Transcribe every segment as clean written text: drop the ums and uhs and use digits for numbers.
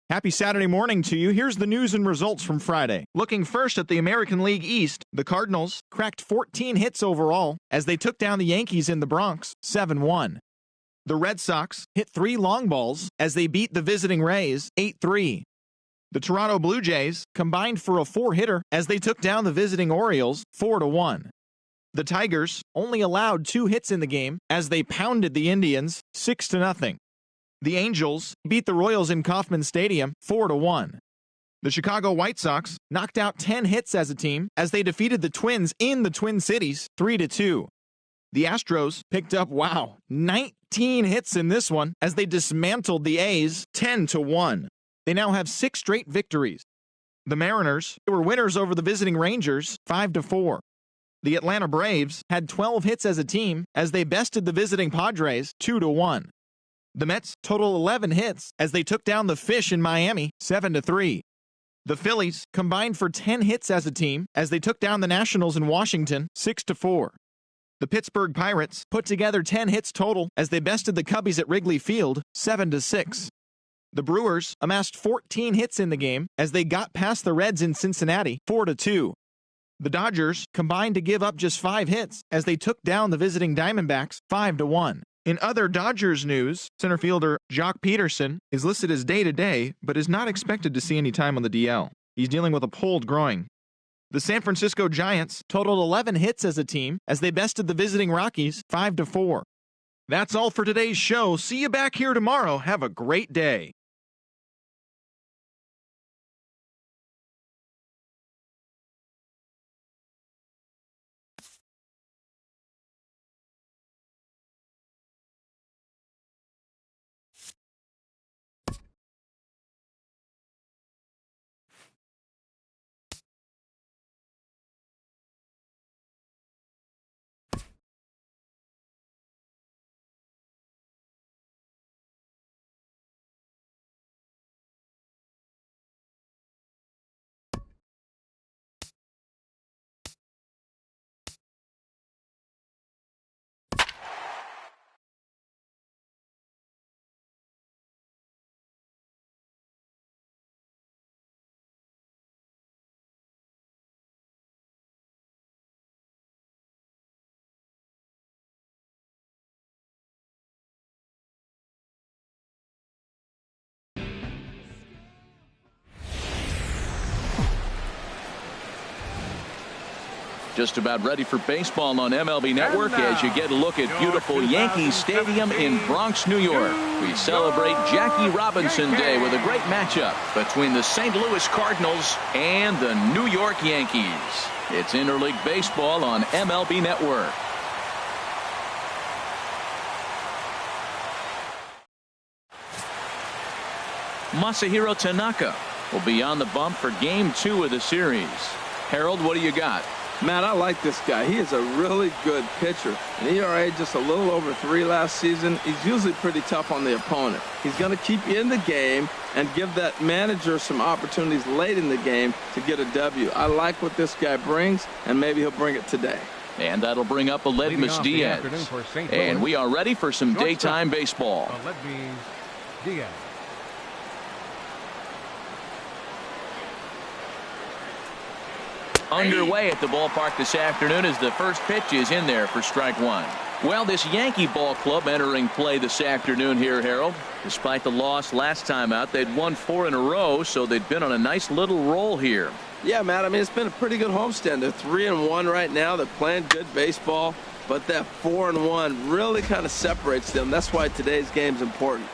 Happy Saturday morning to you. Here's the news and results from Friday. Looking first at the American League East, the Cardinals cracked 14 hits overall as they took down the Yankees in the Bronx 7-1. The Red Sox hit 3 long balls as they beat the visiting Rays 8-3. The Toronto Blue Jays combined for a 4-hitter as they took down the visiting Orioles 4-1. The Tigers only allowed 2 hits in the game as they pounded the Indians 6-0. The Angels beat the Royals in Kauffman Stadium 4-1. The Chicago White Sox knocked out 10 hits as a team as they defeated the Twins in the Twin Cities 3-2. The Astros picked up, 19 hits in this one as they dismantled the A's 10-1. They now have 6 straight victories. The Mariners were winners over the visiting Rangers 5-4. The Atlanta Braves had 12 hits as a team as they bested the visiting Padres 2-1. The Mets total 11 hits as they took down the Fish in Miami 7-3. The Phillies combined for 10 hits as a team as they took down the Nationals in Washington 6-4. The Pittsburgh Pirates put together 10 hits total as they bested the Cubbies at Wrigley Field 7-6. The Brewers amassed 14 hits in the game as they got past the Reds in Cincinnati 4-2. The Dodgers combined to give up just 5 hits as they took down the visiting Diamondbacks 5-1. In other Dodgers news, center fielder Jock Peterson is listed as day-to-day, but is not expected to see any time on the DL. He's dealing with a pulled groin. The San Francisco Giants totaled 11 hits as a team as they bested the visiting Rockies 5-4. That's all for today's show. See you back here tomorrow. Have a great day. Just about ready for baseball on MLB Network as you get a look at beautiful Yankee Stadium in Bronx, New York. We celebrate Jackie Robinson Day with a great matchup between the St. Louis Cardinals and the New York Yankees. It's interleague baseball on MLB Network. Masahiro Tanaka will be on the bump for Game 2 of the series. Harold, what do you got? Man, I like this guy. He is a really good pitcher. An ERA just a little over 3 last season. He's usually pretty tough on the opponent. He's going to keep you in the game and give that manager some opportunities late in the game to get a W. I like what this guy brings, and maybe he'll bring it today. And that'll bring up Aledmys Diaz. And we are ready for some daytime baseball. Aledmys Diaz. Underway at the ballpark this afternoon as the first pitch is in there for strike 1. Well, this Yankee ball club entering play this afternoon here, Harold. Despite the loss last time out, they'd won 4 in a row, so they'd been on a nice little roll here. Yeah, Matt, I mean, it's been a pretty good homestand. They're 3-1 right now. They're playing good baseball, but that 4-1 really kind of separates them. That's why today's game's important.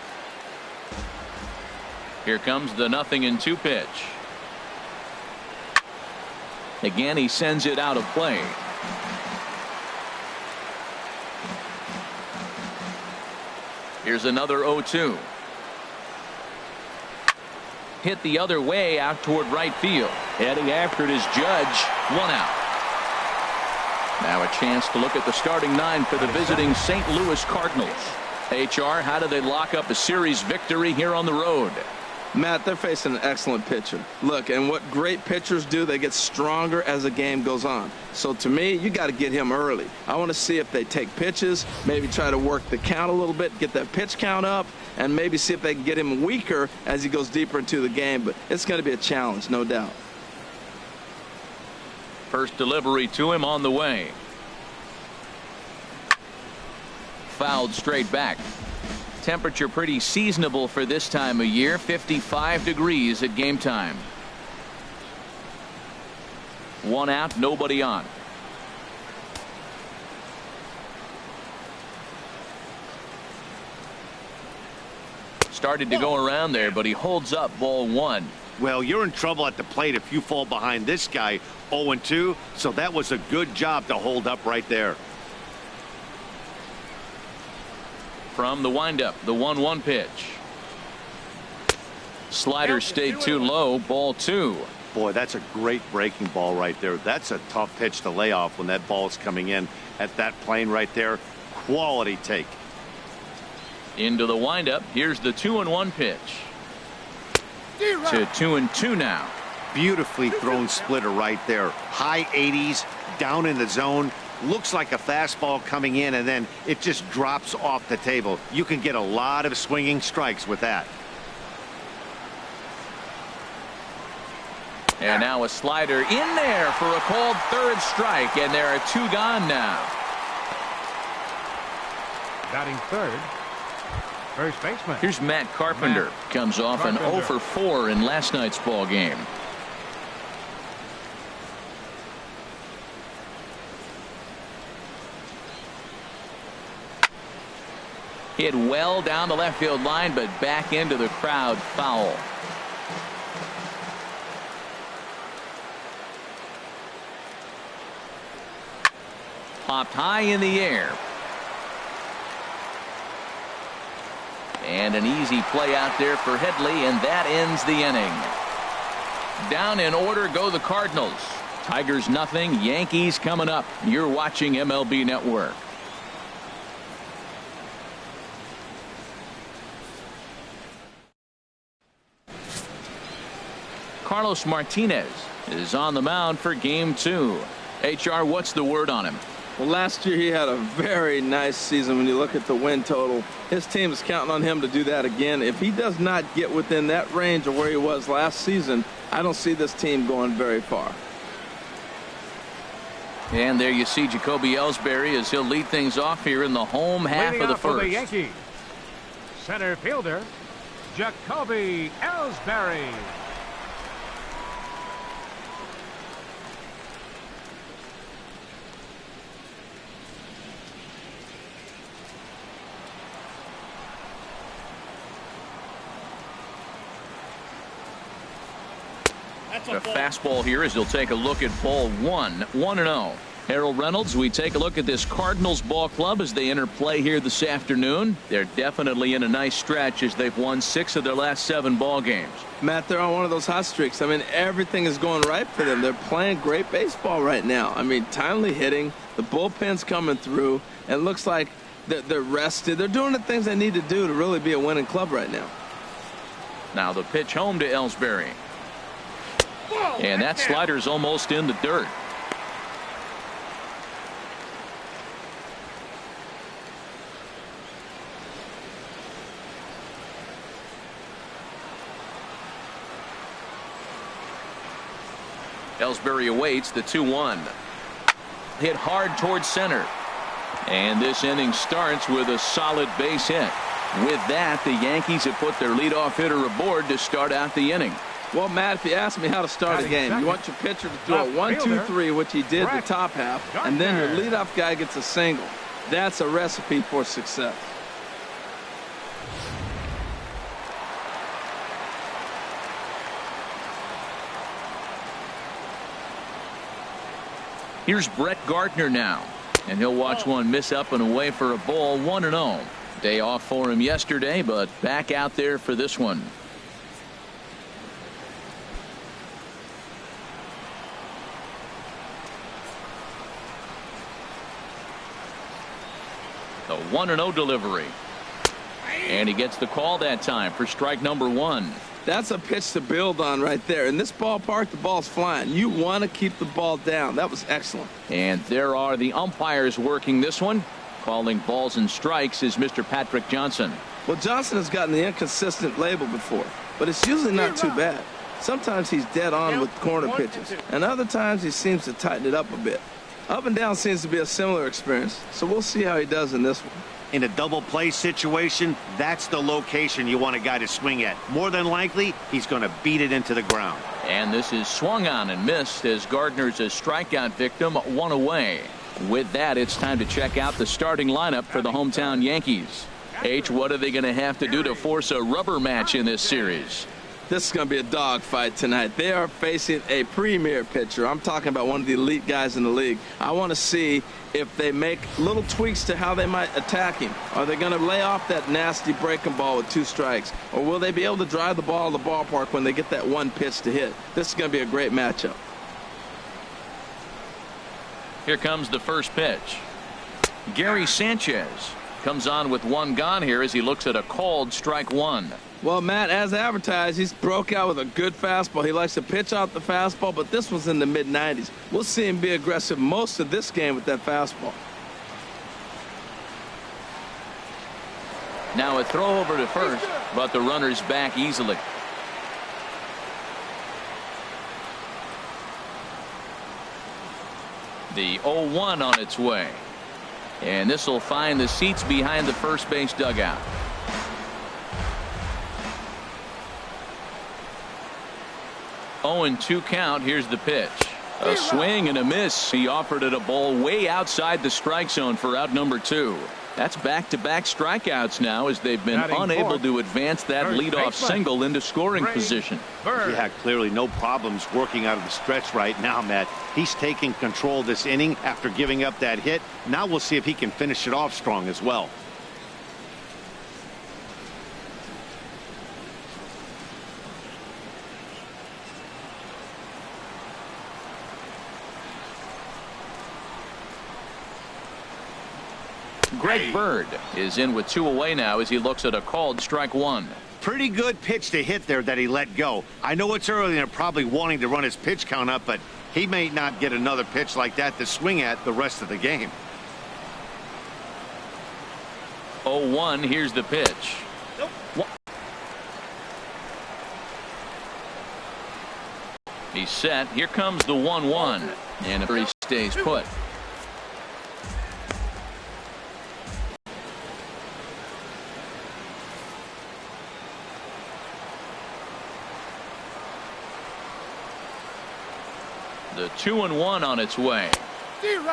Here comes the 0-2 pitch. Again, he sends it out of play. Here's another 0-2. Hit the other way out toward right field. Heading after it is Judge. 1 out. Now a chance to look at the starting 9 for the visiting St. Louis Cardinals. HR, how do they lock up a series victory here on the road? Matt, they're facing an excellent pitcher. Look, and what great pitchers do, they get stronger as the game goes on. So to me, you got to get him early. I want to see if they take pitches, maybe try to work the count a little bit, get that pitch count up, and maybe see if they can get him weaker as he goes deeper into the game. But it's going to be a challenge, no doubt. First delivery to him on the way. Fouled straight back. Temperature pretty seasonable for this time of year. 55 degrees at game time. One out, nobody on. Started to go around there, but he holds up ball one. Well, you're in trouble at the plate if you fall behind this guy 0-2, so that was a good job to hold up right there. From the windup, the 1-1 pitch. Slider stayed too low, ball two. Boy, that's a great breaking ball right there. That's a tough pitch to lay off when that ball is coming in at that plane right there. Quality take. Into the windup, here's the 2-1 pitch. To 2-2 now. Beautifully thrown splitter right there. High 80s, down in the zone. Looks like a fastball coming in, and then it just drops off the table. You can get a lot of swinging strikes with that. And now a slider in there for a called third strike, and there are two gone now. Batting third, first baseman. Here's Matt Carpenter. Comes off an 0 for 4 in last night's ball game. Hit well down the left field line, but back into the crowd, foul. Popped high in the air. And an easy play out there for Headley, and that ends the inning. Down in order go the Cardinals. Tigers nothing, Yankees coming up. You're watching MLB Network. Carlos Martinez is on the mound for game 2. HR, what's the word on him? Well, last year he had a very nice season when you look at the win total. His team is counting on him to do that again. If he does not get within that range of where he was last season, I don't see this team going very far. And there you see Jacoby Ellsbury as he'll lead things off here in the home half of the first. For the Yankees, center fielder Jacoby Ellsbury. A fastball here as he'll take a look at ball 1-0. Harold Reynolds, we take a look at this Cardinals ball club as they enter play here this afternoon. They're definitely in a nice stretch as they've won 6 of their last 7 ball games. Matt, they're on one of those hot streaks. I mean, everything is going right for them. They're playing great baseball right now. I mean, timely hitting, the bullpen's coming through, and it looks like they're rested. They're doing the things they need to do to really be a winning club right now. Now the pitch home to Ellsbury. And that slider's almost in the dirt. Ellsbury awaits the 2-1. Hit hard towards center. And this inning starts with a solid base hit. With that, the Yankees have put their leadoff hitter aboard to start out the inning. Well, Matt, if you ask me how to start a game, you want your pitcher to throw a 1-2-3, which he did the top half, and then your leadoff guy gets a single. That's a recipe for success. Here's Brett Gardner now, and he'll watch one miss up and away for a ball. 1-0. Day off for him yesterday, but back out there for this one. The 1-0 delivery. And he gets the call that time for strike number 1. That's a pitch to build on right there. In this ballpark, the ball's flying. You want to keep the ball down. That was excellent. And there are the umpires working this one. Calling balls and strikes is Mr. Patrick Johnson. Well, Johnson has gotten the inconsistent label before, but it's usually not too bad. Sometimes he's dead on with corner pitches, and other times he seems to tighten it up a bit. Up and down seems to be a similar experience, so we'll see how he does in this one. In a double play situation, that's the location you want a guy to swing at. More than likely, he's going to beat it into the ground. And this is swung on and missed as Gardner's a strikeout victim, one away. With that, it's time to check out the starting lineup for the hometown Yankees. H, what are they going to have to do to force a rubber match in this series? This is going to be a dogfight tonight. They are facing a premier pitcher. I'm talking about one of the elite guys in the league. I want to see if they make little tweaks to how they might attack him. Are they going to lay off that nasty breaking ball with 2 strikes? Or will they be able to drive the ball to the ballpark when they get that one pitch to hit? This is going to be a great matchup. Here comes the first pitch. Gary Sanchez comes on with 1 gone here as he looks at a called strike 1. Well, Matt, as advertised, he's broke out with a good fastball. He likes to pitch out the fastball, but this was in the mid-90s. We'll see him be aggressive most of this game with that fastball. Now a throw over to first, but the runner's back easily. The 0-1 on its way. And this will find the seats behind the first base dugout. Oh, and 2 count. Here's the pitch. A swing and a miss. He offered it a ball way outside the strike zone for out number 2. That's back-to-back strikeouts now as they've been unable to advance that leadoff single into scoring position. Yeah, clearly no problems working out of the stretch right now, Matt. He's taking control of this inning after giving up that hit. Now we'll see if he can finish it off strong as well. Greg Bird is in with 2 away now as he looks at a called strike 1. Pretty good pitch to hit there that he let go. I know it's early and they're probably wanting to run his pitch count up, but he may not get another pitch like that to swing at the rest of the game. 0-1. Here's the pitch. He's set. Here comes the 1-1. And he stays put. The 2-1 on its way.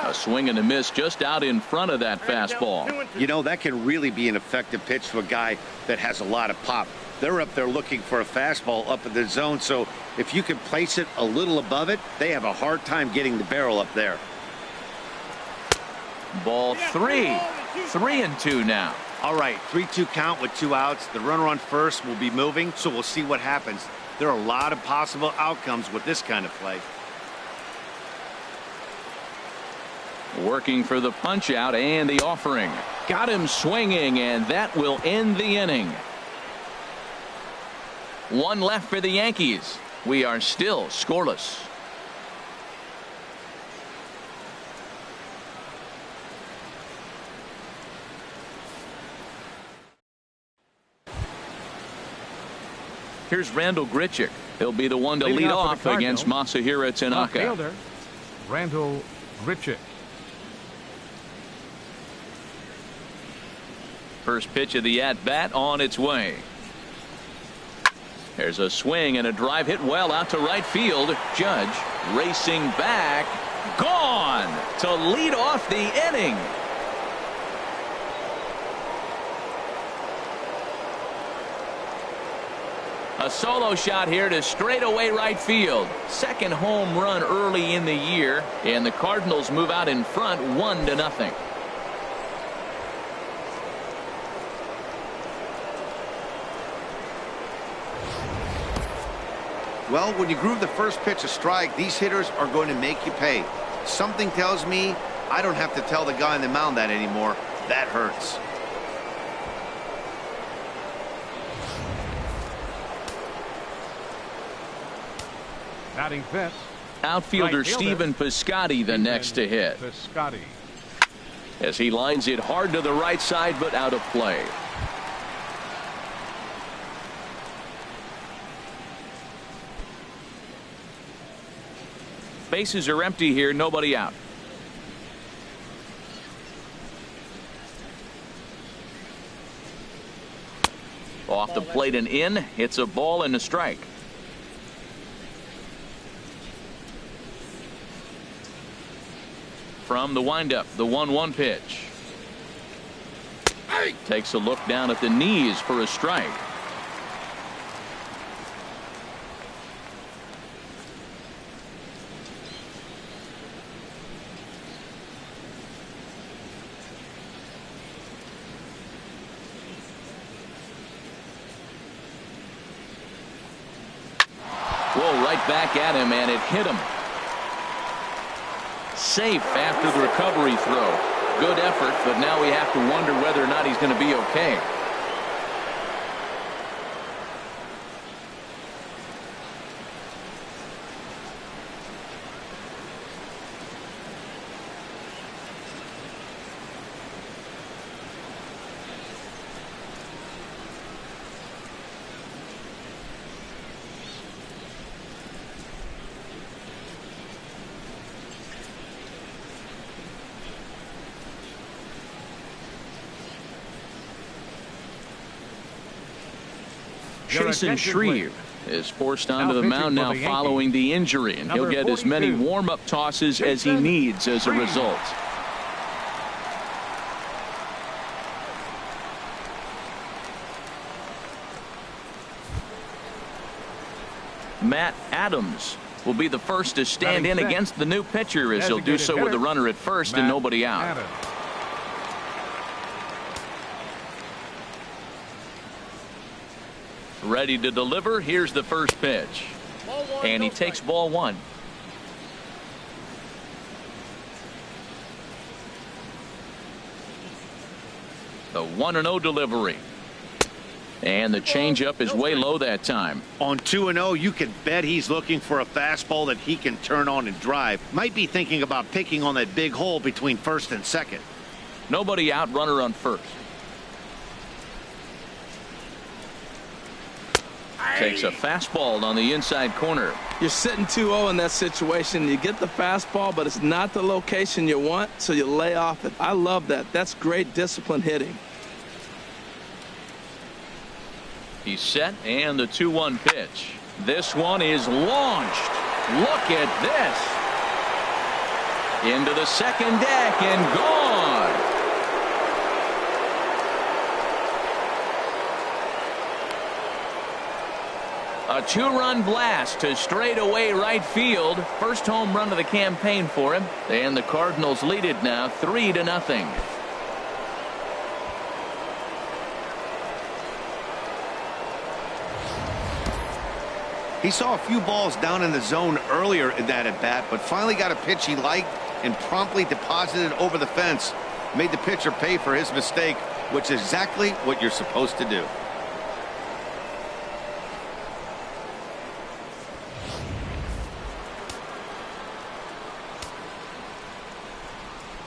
A swing and a miss just out in front of that fastball. You know, that can really be an effective pitch to a guy that has a lot of pop. They're up there looking for a fastball up in the zone, so if you can place it a little above it, they have a hard time getting the barrel up there. Ball 3. 3-2 now. All right, 3-2 count with 2 outs. The runner on first will be moving, so we'll see what happens. There are a lot of possible outcomes with this kind of play. Working for the punch out and the offering. Got him swinging, and that will end the inning. 1 left for the Yankees. We are still scoreless. Here's Randall Grichuk. He'll be the one to lead off against Masahiro Tanaka. Fielder, Randall Grichuk. First pitch of the at-bat on its way. There's a swing and a drive hit well out to right field. Judge racing back. Gone to lead off the inning. A solo shot here to straightaway right field. Second home run early in the year, and the Cardinals move out in front 1-0. Well, when you groove the first pitch a strike, these hitters are going to make you pay. Something tells me I don't have to tell the guy on the mound that anymore. That hurts. Batting fifth. Outfielder Right fielder, Stephen Piscotty the next to hit. Piscotty. As he lines it hard to the right side, but out of play. Bases are empty here, nobody out. Off the plate and in. It's a ball and a strike. From the windup, the 1-1 pitch. Takes a look down at the knees for a strike. Whoa, right back at him, and it hit him. Safe after the recovery throw. Good effort, but now we have to wonder whether or not he's going to be okay. Jason Shreve is forced onto the mound now following the injury, and he'll get as many warm-up tosses as he needs as a result. Matt Adams will be the first to stand in against the new pitcher, as he'll do so with a runner at first and nobody out. Ready to deliver. Here's the first pitch. And he takes ball one. The 1-0 delivery. And the changeup is way low that time. On 2-0, you can bet he's looking for a fastball that he can turn on and drive. Might be thinking about picking on that big hole between first and second. Nobody out, runner on first. Takes a fastball on the inside corner. You're sitting 2-0 in that situation. You get the fastball, but it's not the location you want, so you lay off it. I love that. That's great disciplined hitting. He's set, and the 2-1 pitch. This one is launched. Look at this. Into the second deck and gone. A two-run blast to straightaway right field. First home run of the campaign for him. And the Cardinals lead it now 3-0. He saw a few balls down in the zone earlier in that at-bat, but finally got a pitch he liked and promptly deposited over the fence. Made the pitcher pay for his mistake, which is exactly what you're supposed to do.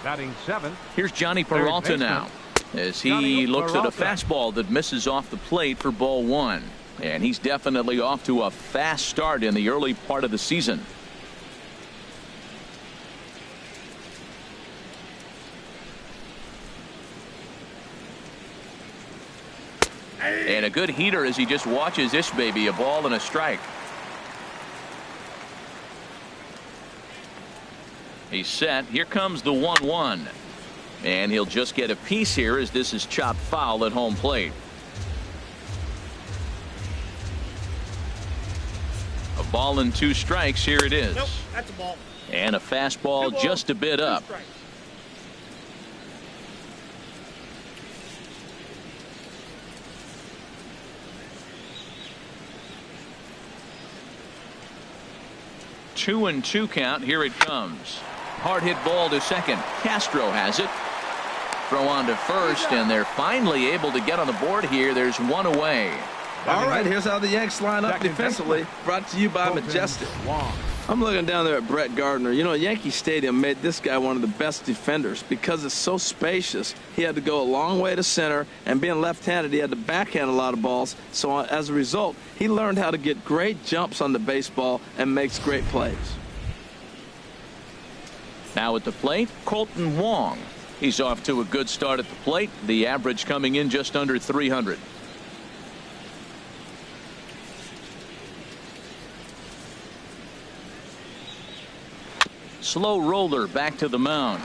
Batting seventh. Here's Johnny Peralta now, as he looks at a fastball that misses off the plate for ball one. And he's definitely off to a fast start in the early part of the season. And a good heater as he just watches this baby, a ball and a strike. He's set. Here comes the 1-1. And he'll just get a piece here as this is chopped foul at home plate. A ball and 2 strikes. Here it is. Nope, that's a ball. And a fastball just a bit up. 2-2 count. Here it comes. Hard hit ball to second. Castro has it. Throw on to first, and they're finally able to get on the board here. There's one away. All right, here's how the Yanks line up defensively. Brought to you by Majestic. I'm looking down there at Brett Gardner. You know, Yankee Stadium made this guy one of the best defenders because it's so spacious. He had to go a long way to center, and being left-handed, he had to backhand a lot of balls. So as a result, he learned how to get great jumps on the baseball and makes great plays. Now at the plate, Colton Wong. He's off to a good start at the plate. The average coming in just under 300. Slow roller back to the mound.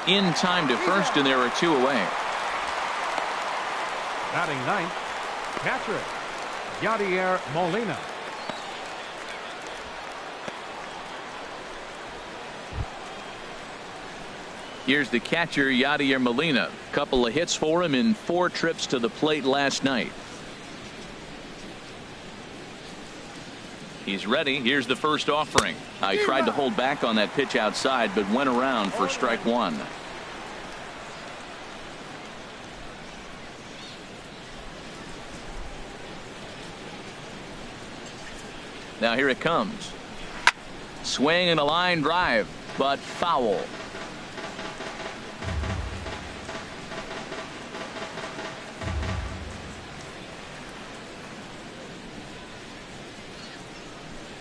In time to first, and there are 2 away. Batting ninth, catcher, Yadier Molina. Here's the catcher, Yadier Molina. Couple of hits for him in 4 trips to the plate last night. He's ready. Here's the first offering. I tried to hold back on that pitch outside, but went around for strike 1. Now here it comes. Swing and a line drive, but foul.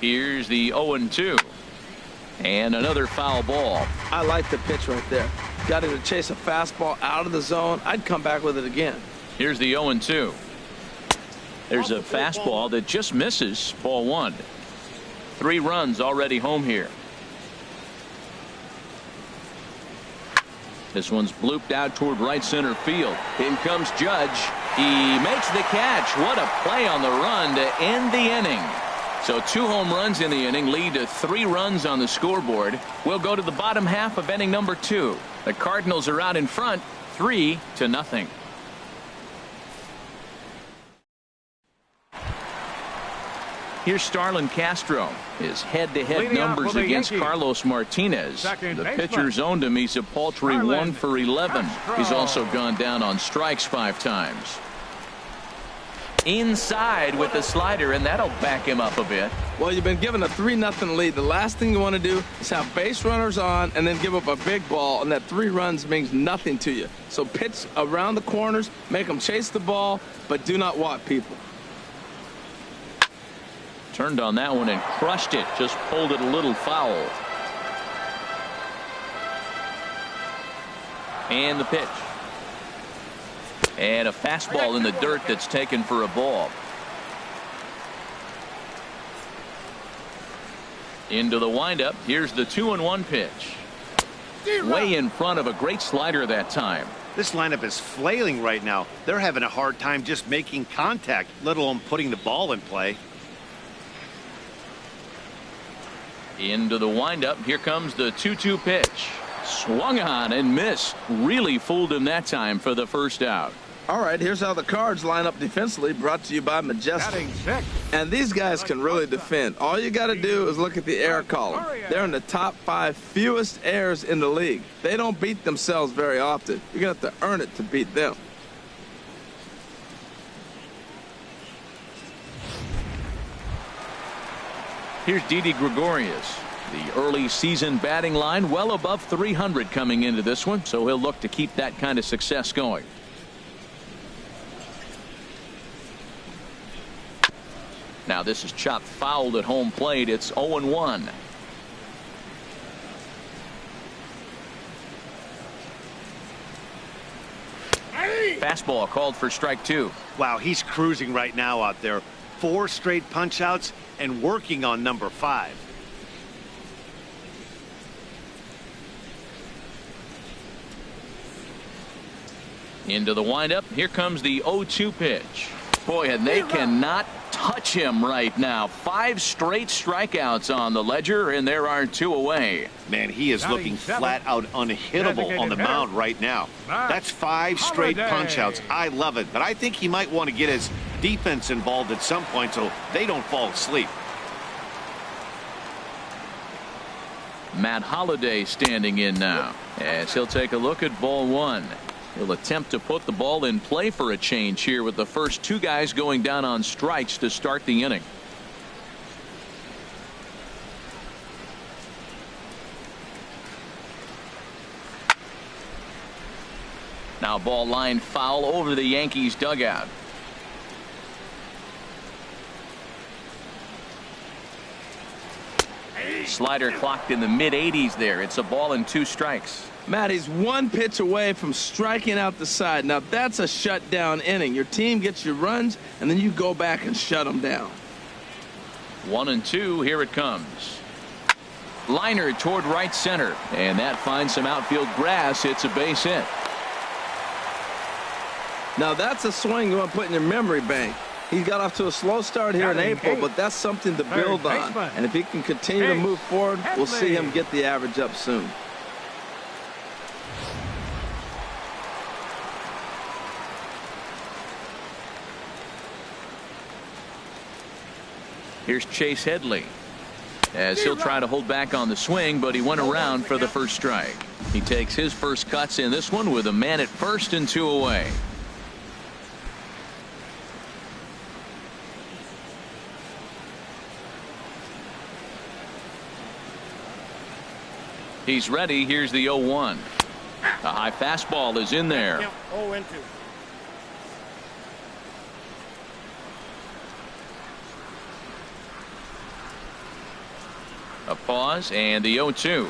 Here's the 0-2. And another foul ball. I like the pitch right there. Got him to chase a fastball out of the zone. I'd come back with it again. Here's the 0-2. There's a fastball that just misses. Ball 1. 3 runs already home here. This one's blooped out toward right center field. In comes Judge. He makes the catch. What a play on the run to end the inning. So 2 home runs in the inning lead to 3 runs on the scoreboard. We'll go to the bottom half of inning number 2. The Cardinals are out in front 3-0. Here's Starlin Castro. His head-to-head numbers against Yankees, Carlos Martinez. The pitcher's owned him. He's a paltry 1 for 11. He's also gone down on strikes 5 times. Inside with the slider, and that'll back him up a bit. Well, you've been given a 3-0 lead. The last thing you want to do is have base runners on and then give up a big ball, and that 3 runs means nothing to you. So pitch around the corners, make them chase the ball, but do not walk people. Turned on that one and crushed it. Just pulled it a little foul. And the pitch. And a fastball in the dirt that's taken for a ball. Into the windup. Here's the 2-1 pitch. Way in front of a great slider that time. This lineup is flailing right now. They're having a hard time just making contact, let alone putting the ball in play. Into the windup. Here comes the 2-2 pitch. Swung on and missed. Really fooled him that time for the first out. All right, here's how the Cards line up defensively, brought to you by Majestic. And these guys can really defend. All you got to do is look at the error column. They're in the top 5 fewest errors in the league. They don't beat themselves very often. You're going to have to earn it to beat them. Here's Didi Gregorius. The early season batting line well above 300 coming into this one, so he'll look to keep that kind of success going. Now this is chopped fouled at home plate. It's 0-1. Fastball called for strike 2. Wow, he's cruising right now out there. 4 straight punch outs and working on number 5. Into the windup. Here comes the 0-2 pitch. Boy, and they cannot touch him right now. 5 straight strikeouts on the ledger, and there are 2 away. Man, he is looking flat out unhittable on the mound right now. That's 5 straight punch outs. I love it, but I think he might want to get his defense involved at some point so they don't fall asleep. Matt Holliday standing in now as he'll take a look at ball 1. He'll attempt to put the ball in play for a change here with the first two guys going down on strikes to start the inning. Now ball line foul over the Yankees dugout. Slider clocked in the mid-80s there. It's a ball and 2 strikes. Matt, he's one pitch away from striking out the side. Now that's a shutdown inning. Your team gets your runs and then you go back and shut them down. 1-2. Here it comes. Liner toward right center, and that finds some outfield grass. It's a base hit. Now that's a swing you want to put in your memory bank. He got off to a slow start here in April, but that's something to build on. And if he can continue to move forward, we'll see him get the average up soon. Here's Chase Headley, as he'll try to hold back on the swing, but he went around for the first strike. He takes his first cuts in this one with a man at first and 2 away. He's ready. Here's the 0-1. A high fastball is in there. 0-2. A pause and the 0-2.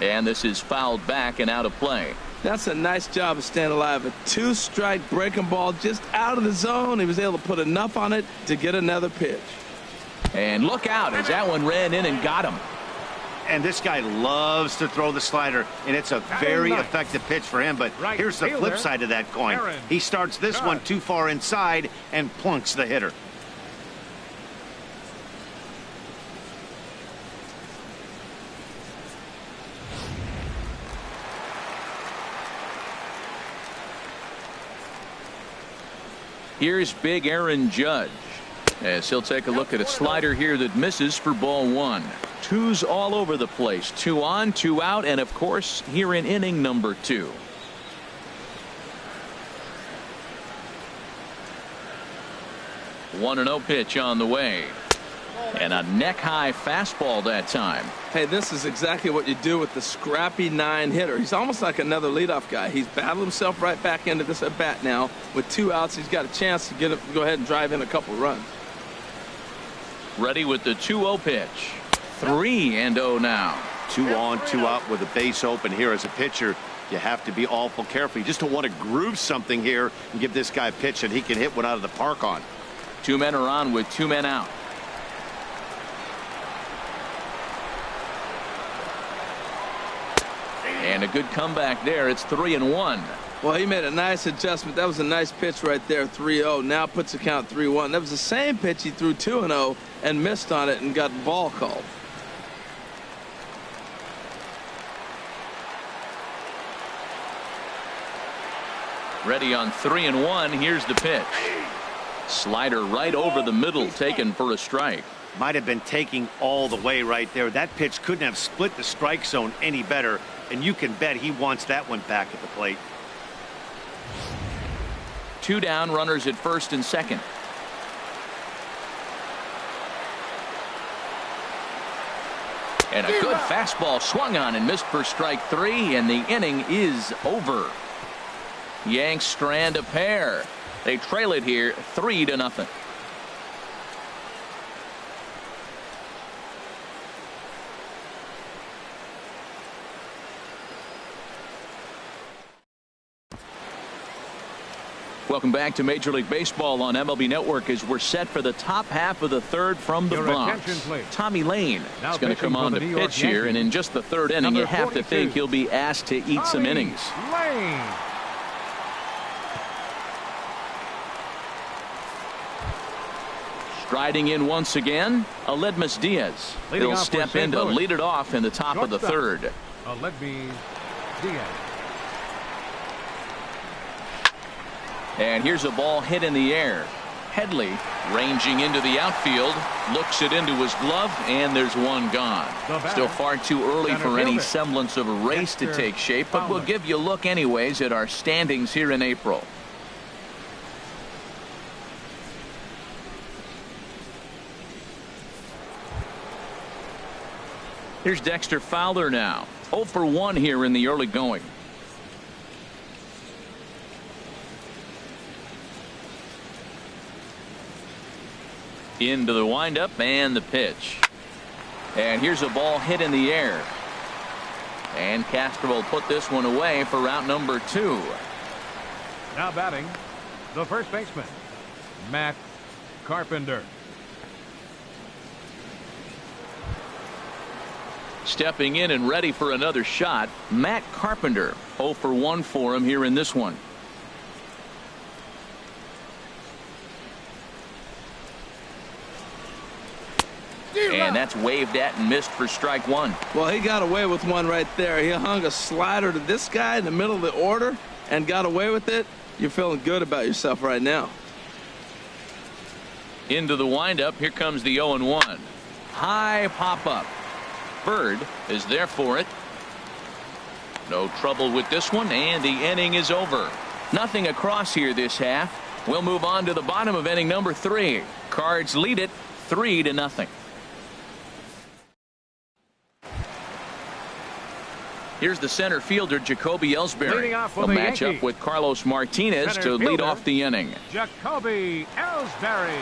And this is fouled back and out of play. That's a nice job of staying alive. A 2-strike breaking ball just out of the zone. He was able to put enough on it to get another pitch. And look out as that one ran in and got him. And this guy loves to throw the slider, and it's a very effective pitch for him. But here's the flip side of that coin. He starts this one too far inside and plunks the hitter. Here's big Aaron Judge, as he'll take a look at a slider here that misses for ball 1. 2s all over the place. 2 on, 2 out, and of course here in inning number 2. One 1-0 pitch on the way, and a neck-high fastball that time. Hey, this is exactly what you do with the scrappy 9 hitter. He's almost like another leadoff guy. He's battled himself right back into this at bat now. With 2 outs, he's got a chance to go ahead and drive in a couple runs. Ready with the 2-0 pitch. 3-0 now. 2 on, 2 out with a base open here. As a pitcher, you have to be awful careful. You just don't want to groove something here and give this guy a pitch that he can hit one out of the park on. 2 men are on with 2 men out. And a good comeback there. It's 3-1. Well, he made a nice adjustment. That was a nice pitch right there. 3-0. Now puts the count 3-1. That was the same pitch he threw 2-0 and missed on it and got the ball called. Ready on 3-1. Here's the pitch. Slider right over the middle, taken for a strike. Might have been taking all the way right there. That pitch couldn't have split the strike zone any better, and you can bet he wants that one back at the plate. 2 down, runners at first and second. And a good fastball swung on and missed for strike 3, and the inning is over. Yanks strand a pair. They trail it here 3-0. Welcome back to Major League Baseball on MLB Network as we're set for the top half of the third from the Bronx. Tommy Lane is going to come on to pitch here, and in just the third inning, you have to think he'll be asked to eat some innings. Lane. Striding in once again, Aledmus Diaz. He'll step in to lead it off in the top of the third. Aledmus Diaz. And here's a ball hit in the air. Headley ranging into the outfield, looks it into his glove, and there's one gone. Still far too early for any semblance of a race to take shape, but we'll give you a look anyways at our standings here in April. Here's Dexter Fowler now. 0 for 1 here in the early going. Into the windup and the pitch. And here's a ball hit in the air. And Castro will put this one away for route number 2. Now batting, the first baseman, Matt Carpenter. Stepping in and ready for another shot, Matt Carpenter. 0 for 1 for him here in this one. And that's waved at and missed for strike 1. Well, he got away with one right there. He hung a slider to this guy in the middle of the order and got away with it. You're feeling good about yourself right now. Into the windup. Here comes the 0-1. High pop up. Bird is there for it. No trouble with this one, and the inning is over. Nothing across here this half. We'll move on to the bottom of inning number 3. Cards lead it 3-0. Here's the center fielder, Jacoby Ellsbury. A matchup with Carlos Martinez to lead off the inning. Jacoby Ellsbury.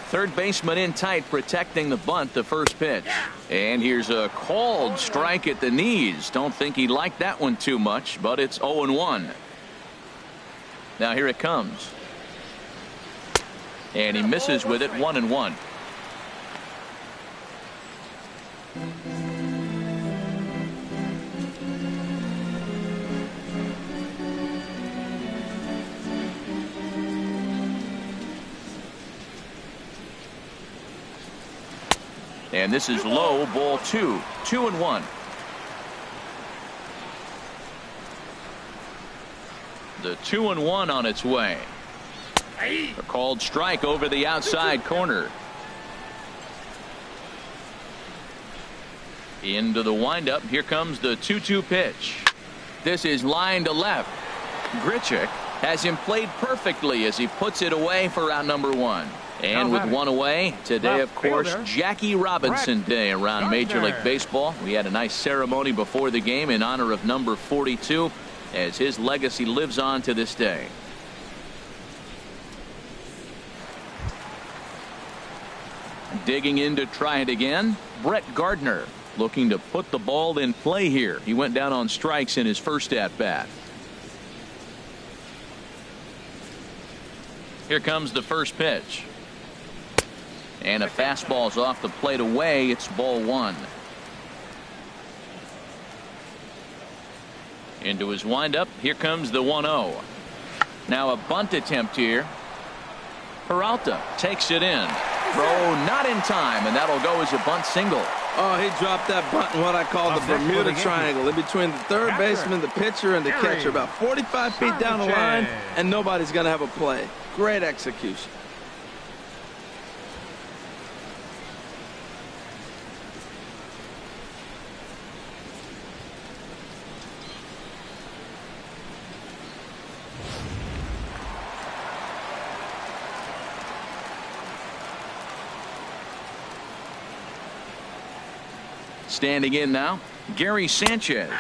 Third baseman in tight, protecting the bunt, the first pitch. And here's a called strike at the knees. Don't think he liked that one too much, but it's 0-1. Now here it comes. And he misses with it, 1-1. And this is low, ball 2. 2-1. The 2-1 on its way. A called strike over the outside corner. Into the windup. Here comes the 2-2 pitch. This is line to left. Grichuk has him played perfectly as he puts it away for out number 1. And with one away today, of course, Jackie Robinson Day around Major League Baseball. We had a nice ceremony before the game in honor of number 42 as his legacy lives on to this day. Digging in to try it again, Brett Gardner looking to put the ball in play here. He went down on strikes in his first at bat. Here comes the first pitch. And a fastball's off the plate away. It's ball 1. Into his windup. Here comes the 1-0. Now a bunt attempt here. Peralta takes it in. Throw not in time, and that'll go as a bunt single. Oh, he dropped that bunt in what I call the Bermuda Triangle, in between the third baseman, the pitcher, and the catcher, about 45 feet down the line, and nobody's going to have a play. Great execution. Standing in now, Gary Sanchez,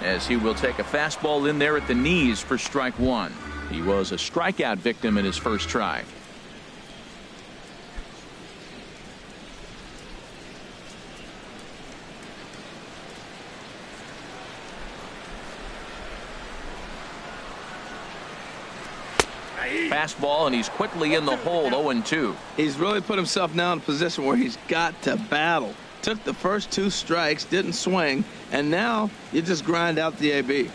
as he will take a fastball in there at the knees for strike 1. He was a strikeout victim in his first try. Fastball, and he's quickly in the hole. 0-2. He's really put himself now in a position where he's got to battle. Took the first 2 strikes, didn't swing, and now you just grind out the AB.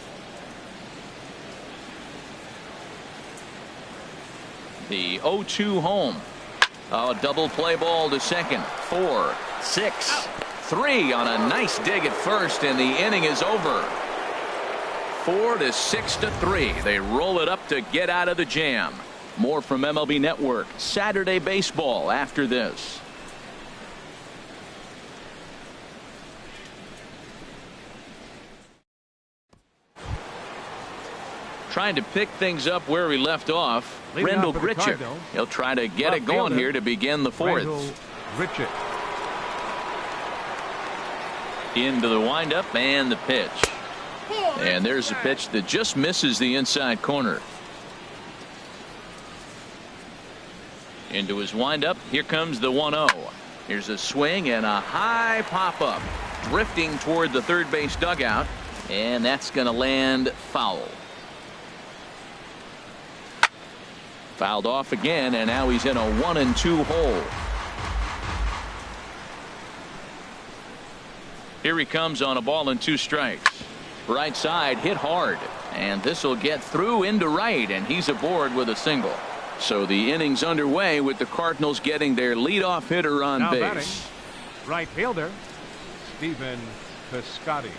The 0-2 home. A double play ball to second. 4, 6, 3 on a nice dig at first, and the inning is over. 4 to 6 to 3. They roll it up to get out of the jam. More from MLB Network Saturday Baseball after this. Trying to pick things up where we left off. Rendell Grichuk. He'll try to get it going here to begin the fourth. Into the windup and the pitch. And there's a pitch that just misses the inside corner. Into his windup. Here comes the 1-0. Here's a swing and a high pop up. Drifting toward the third base dugout. And that's going to land foul. Fouled off again, and now he's in a 1-2 hole. Here he comes on a ball and 2 strikes. Right side hit hard, and this will get through into right, and he's aboard with a single. So the inning's underway with the Cardinals getting their leadoff hitter on now base. Batting, right fielder Stephen Piscotty.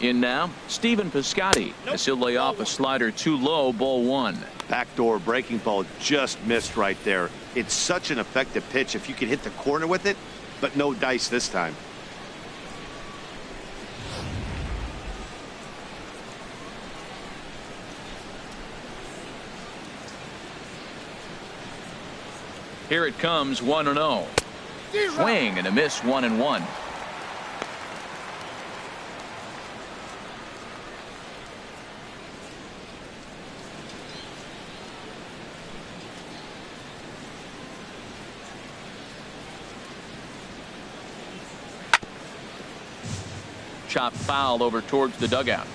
In now, Stephen Piscotty. As he'll lay off a slider too low, ball 1. Backdoor breaking ball just missed right there. It's such an effective pitch if you can hit the corner with it, but no dice this time. Here it comes, 1-0. Swing and a miss, 1-1. Chop foul over towards the dugout.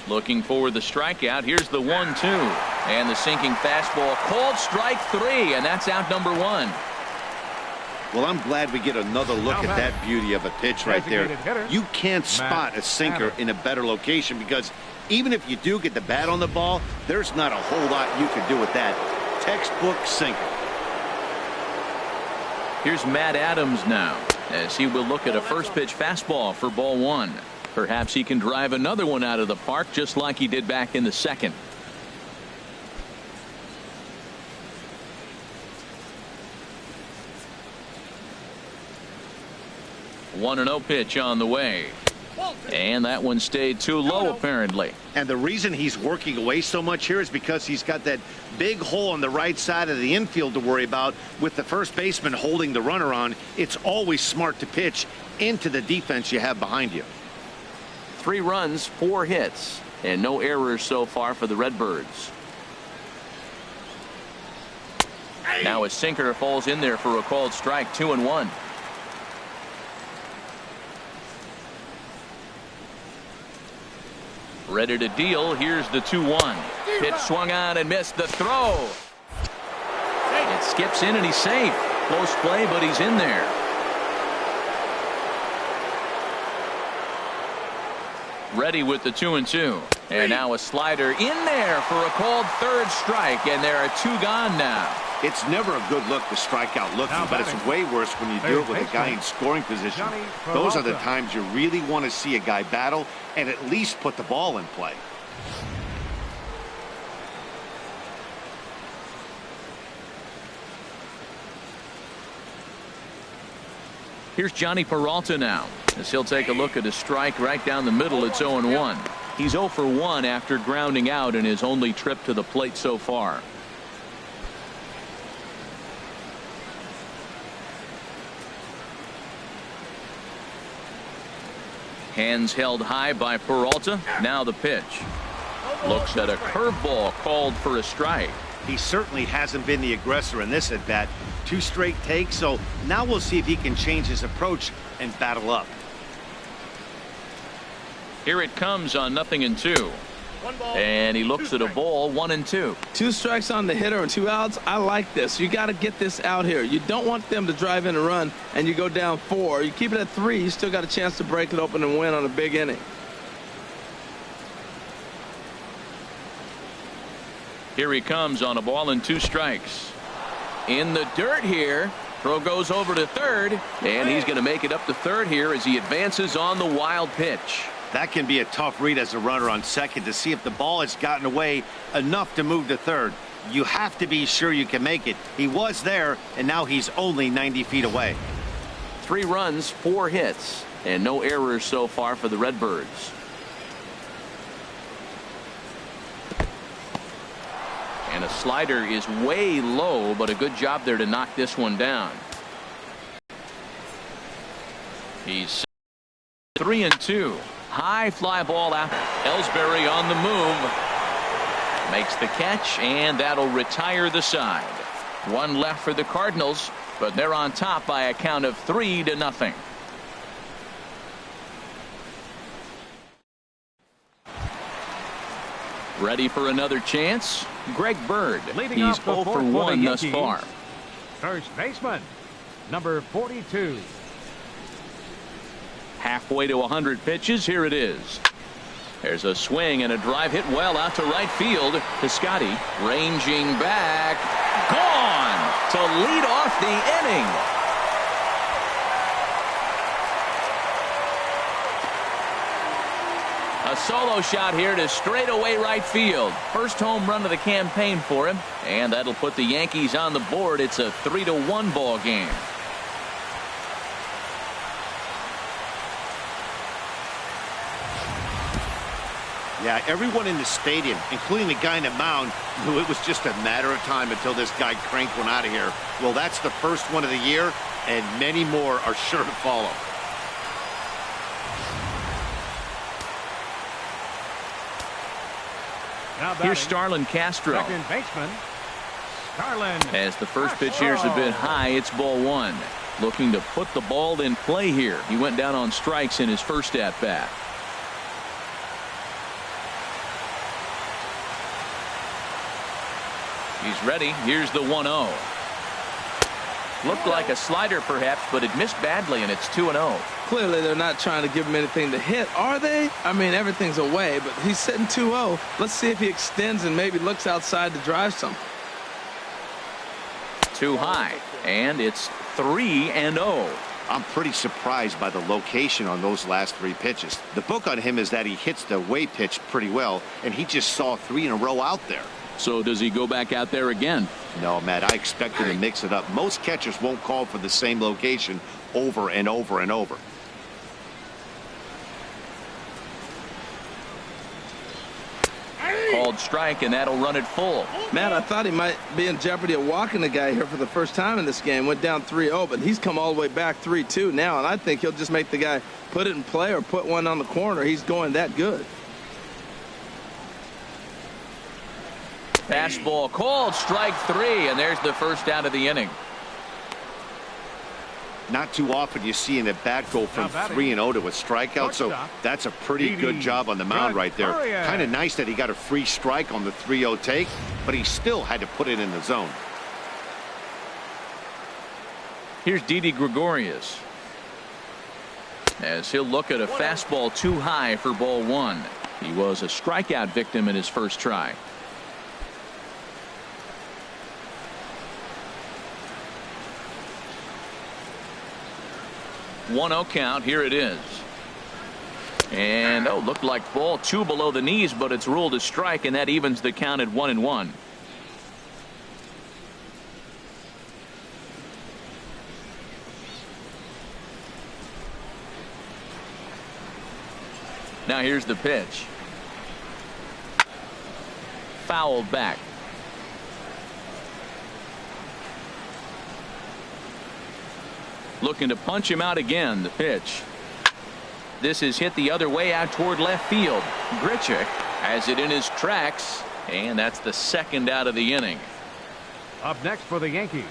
Looking for the strikeout. Here's the 1-2 and the sinking fastball. Called strike 3, and that's out number 1. Well, I'm glad we get another look at that beauty of a pitch right there. You can't spot a sinker in a better location, because even if you do get the bat on the ball, there's not a whole lot you can do with that. Textbook sinker. Here's Matt Adams now, as he will look at a first pitch fastball for ball 1. Perhaps he can drive another one out of the park just like he did back in the second. 1-0 pitch on the way. And that one stayed too low, apparently. And the reason he's working away so much here is because he's got that big hole on the right side of the infield to worry about. With the first baseman holding the runner on, it's always smart to pitch into the defense you have behind you. 3 runs, 4 hits, and no errors so far for the Redbirds. Now a sinker falls in there for a called strike, 2-1. Ready to deal. Here's the 2-1. Pitch swung on and missed. The throw. It skips in and he's safe. Close play, but he's in there. Ready with the 2-2. And now a slider in there for a called third strike, and there are 2 gone now. It's never a good look to strike out looking, but it's way worse when you do it with a guy in scoring position. Those are the times you really want to see a guy battle and at least put the ball in play. Here's Johnny Peralta now, as he'll take a look at a strike right down the middle. It's 0-1. He's 0 for 1 after grounding out in his only trip to the plate so far. Hands held high by Peralta. Now the pitch. Looks at a curveball called for a strike. He certainly hasn't been the aggressor in this at bat. 2 straight takes, so now we'll see if he can change his approach and battle up. Here it comes on 0-2. And he looks at a ball, 1-2. 2 strikes on the hitter and 2 outs. I like this. You got to get this out here. You don't want them to drive in a run and you go down 4. You keep it at 3. You still got a chance to break it open and win on a big inning. Here he comes on a ball and 2 strikes. In the dirt here. Throw goes over to third, and he's going to make it up to third here as he advances on the wild pitch. That can be a tough read as a runner on second to see if the ball has gotten away enough to move to third. You have to be sure you can make it. He was there, and now he's only 90 feet away. 3 runs, 4 hits, and no errors so far for the Redbirds. And a slider is way low, but a good job there to knock this one down. He's 3-2. High fly ball out. Ellsbury on the move. Makes the catch, and that'll retire the side. 1 left for the Cardinals, but they're on top by a count of 3-0. Ready for another chance? Greg Bird. Leading He's off the 0 for fourth 1 the thus Yankees. far. First baseman, number 42. Halfway to 100 pitches. Here it is. There's a swing and a drive hit well out to right field. Piscotty ranging back. Gone to lead off the inning. A solo shot here to straightaway right field. First home run of the campaign for him, and that'll put the Yankees on the board. It's a 3-1 ball game. Yeah, everyone in the stadium, including the guy in the mound, knew it was just a matter of time until this guy cranked one out of here. Well, that's the first one of the year, and many more are sure to follow. Now Here's batting, Starlin Castro. second baseman, Starlin. As the first pitch here's a bit high, it's ball 1. Looking to put the ball in play here. He went down on strikes in his first at bat. He's ready. Here's the 1-0. Looked like a slider perhaps, but it missed badly, and it's 2-0. Clearly they're not trying to give him anything to hit, are they? I mean, everything's away, but he's sitting 2-0. Let's see if he extends and maybe looks outside to drive some. Too high, and it's 3-0. I'm pretty surprised by the location on those last 3 pitches. The book on him is that he hits the away pitch pretty well, and he just saw 3 in a row out there. So does he go back out there again? No, Matt, I expect him to mix it up. Most catchers won't call for the same location over and over and over. Called strike, and that'll run it full. Matt, I thought he might be in jeopardy of walking the guy here for the first time in this game. Went down 3-0, but he's come all the way back 3-2 now, and I think he'll just make the guy put it in play or put one on the corner. He's going that good. Fastball called, strike 3, and there's the first out of the inning. Not too often you see an at-bat go from 3-0 to a strikeout, so that's a pretty good job on the mound right there. Kind of nice that he got a free strike on the 3-0 take, but he still had to put it in the zone. Here's Didi Gregorius, as he'll look at a fastball too high for ball 1. He was a strikeout victim in his first try. 1-0 count. Here it is. And looked like ball 2 below the knees, but it's ruled a strike, and that evens the count at 1-1. Now here's the pitch. Fouled back. Looking to punch him out again. The pitch. This is hit the other way out toward left field. Grichuk has it in his tracks, and that's the second out of the inning. Up next for the Yankees,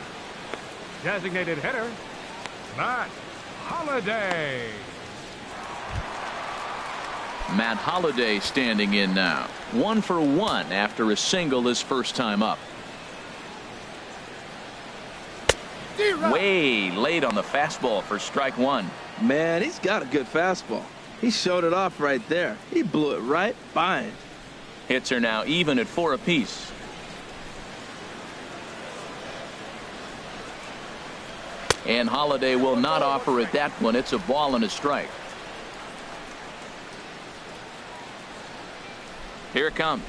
designated hitter, Matt Holliday. Matt Holliday standing in now. 1 for 1 after a single his first time up. Way late on the fastball for strike one. Man, he's got a good fastball. He showed it off right there. He blew it right by him. Hits are now even at 4 apiece. And Holliday will not offer at that one. It's a ball and a strike. Here it comes.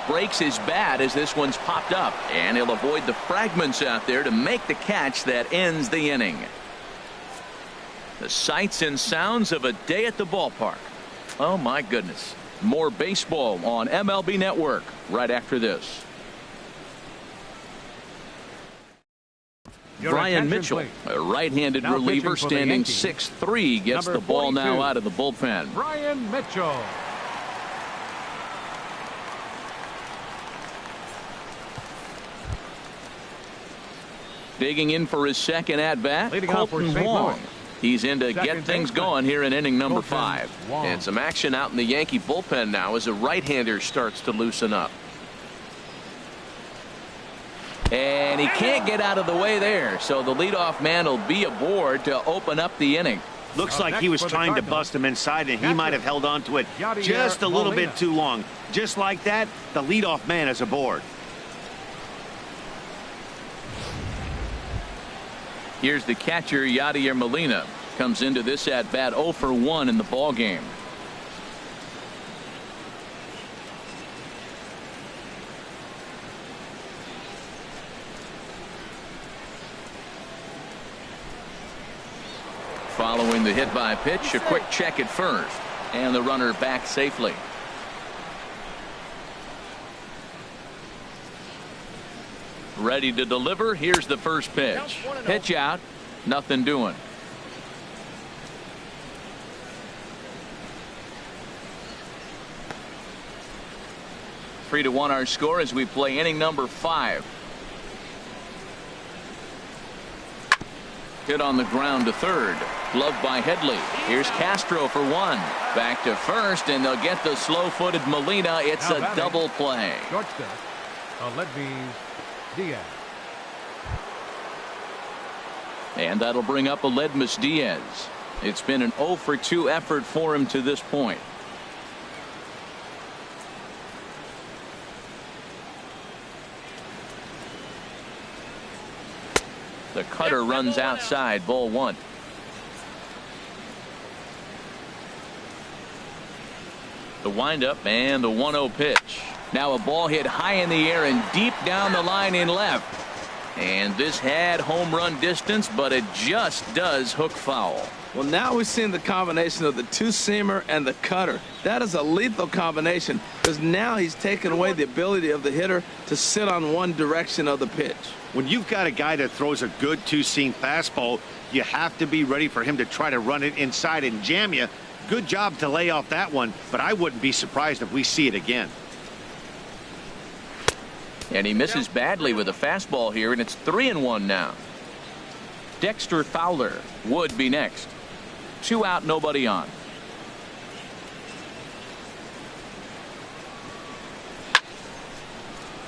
Breaks his bat as this one's popped up, and he'll avoid the fragments out there to make the catch that ends the inning. The sights and sounds of a day at the ballpark. Oh my goodness. More baseball on MLB Network right after this. Brian Mitchell, a right-handed reliever standing 6'3", gets the ball now out of the bullpen. Brian Mitchell. Digging in for his second at-bat, Colton Wong. He's in to get things going here in inning number 5. And some action out in the Yankee bullpen now as a right-hander starts to loosen up. And he can't get out of the way there, so the leadoff man will be aboard to open up the inning. Looks like he was trying to bust him inside, and he might have held on to it just a little bit too long. Just like that, the leadoff man is aboard. Here's the catcher, Yadier Molina. Comes into this at-bat 0 for 1 in the ball game. Following the hit by pitch, a quick check at first, and the runner back safely. Ready to deliver. Here's the first pitch. Pitch out. Nothing doing. Three to 1 our score as we play inning number 5. Hit on the ground to third. Gloved by Headley. Here's Castro for 1. Back to first, and they'll get the slow-footed Molina. It's a double play. Shortstop, Diaz. And that'll bring up Aledmus Diaz. It's been an 0 for 2 effort for him to this point. The cutter runs outside, ball 1. The windup and the 1-0 pitch. Now a ball hit high in the air and deep down the line in left. And this had home run distance, but it just does hook foul. Well, now we've seen the combination of the two-seamer and the cutter. That is a lethal combination because now he's taken away the ability of the hitter to sit on one direction of the pitch. When you've got a guy that throws a good two-seam fastball, you have to be ready for him to try to run it inside and jam you. Good job to lay off that one, but I wouldn't be surprised if we see it again. And he misses badly with a fastball here, and it's 3-1 now. Dexter Fowler would be next. 2 out, nobody on.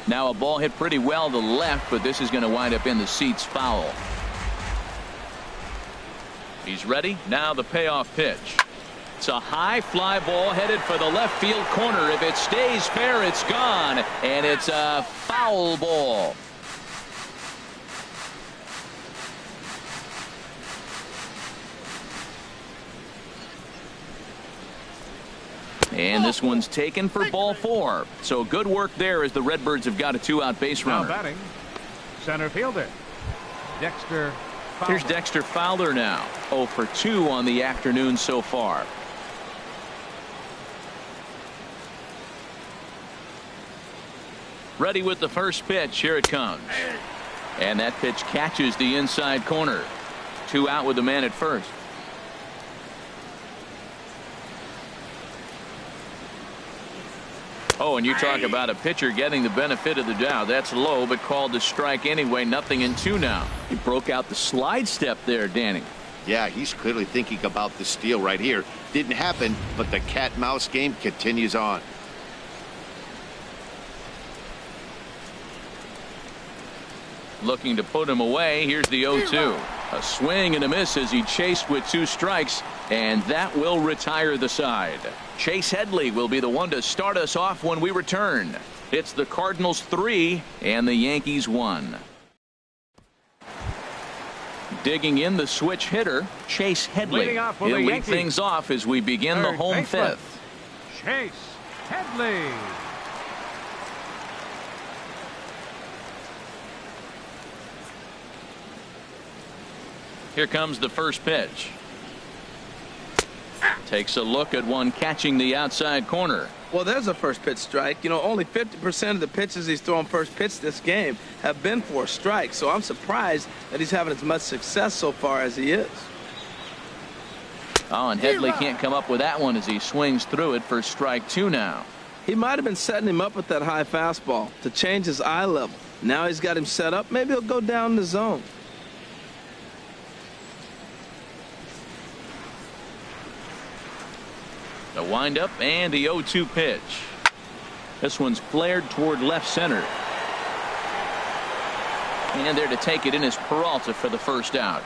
Now a ball hit pretty well to left, but this is going to wind up in the seats foul. He's ready. Now the payoff pitch. It's a high fly ball headed for the left field corner. If it stays fair, it's gone, and it's a foul ball. And this one's taken for ball 4. So good work there as the Redbirds have got a 2-out base runner. Now batting, center fielder, Dexter Fowler. Here's Dexter Fowler now. 0 for 2 on the afternoon so far. Ready with the first pitch. Here it comes. And that pitch catches the inside corner. 2 out with the man at first. Oh, and you talk about a pitcher getting the benefit of the doubt. That's low, but called a strike anyway. 0-2 now. He broke out the slide step there, Danny. Yeah, he's clearly thinking about the steal right here. Didn't happen, but the cat-mouse game continues on. Looking to put him away. Here's the 0-2. A swing and a miss as he chased with 2 strikes, and that will retire the side. Chase Headley will be the one to start us off when we return. It's the Cardinals 3 and the Yankees 1. Digging in, the switch hitter, Chase Headley. He'll lead things off as we begin the home fifth. Chase Headley. Here comes the first pitch. Takes a look at one catching the outside corner. Well, there's a first pitch strike. You know, only 50% of the pitches he's thrown first pitch this game have been for a strike. So I'm surprised that he's having as much success so far as he is. Oh, and Headley can't come up with that one as he swings through it for strike 2 now. He might have been setting him up with that high fastball to change his eye level. Now he's got him set up. Maybe he'll go down the zone. The windup and the 0-2 pitch. This one's flared toward left center. And there to take it in is Peralta for the first out.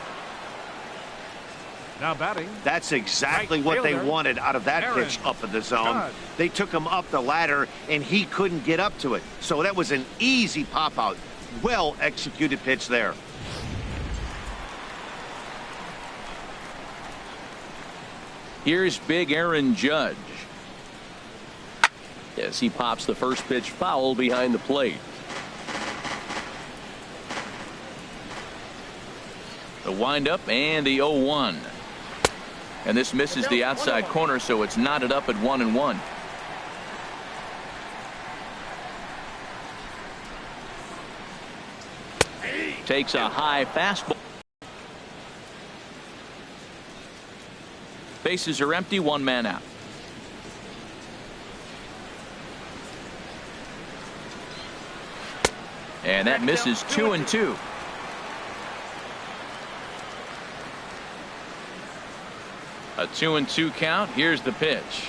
Now batting. That's exactly what they wanted out of that pitch up in the zone. They took him up the ladder, and he couldn't get up to it. So that was an easy pop-out. Well-executed pitch there. Here's big Aaron Judge. As he pops the first pitch foul behind the plate. The windup and the 0-1. And this misses the outside corner, so it's knotted up at 1-1. Takes a high fastball. Bases are empty, 1 man out. And that misses 2-2. A 2-2 count. Here's the pitch.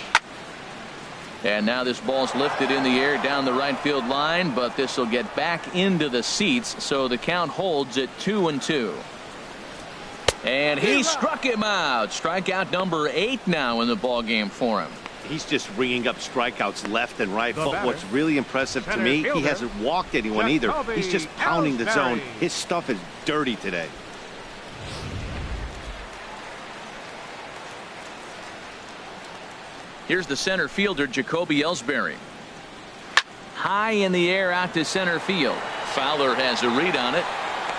And now this ball's lifted in the air down the right field line, but this will get back into the seats, so the count holds at 2-2. And he struck him out. Strikeout number 8 now in the ball game for him. He's just ringing up strikeouts left and right. But what's really impressive to me, he hasn't walked anyone either. He's just pounding the zone. His stuff is dirty today. Here's the center fielder, Jacoby Ellsbury. High in the air out to center field. Fowler has a read on it.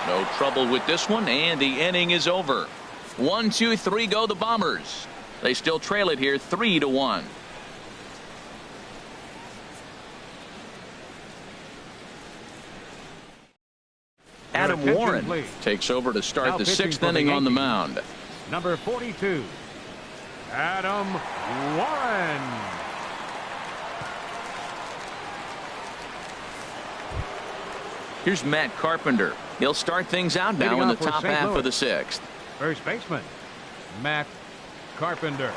No trouble with this one, and the inning is over. 1, 2, 3 go the Bombers. They still trail it here 3-1. Adam Warren takes over to start the 6th inning on the mound. Number 42, Adam Warren. Here's Matt Carpenter. He'll start things out now in the top half of the 6th. First baseman, Matt Carpenter.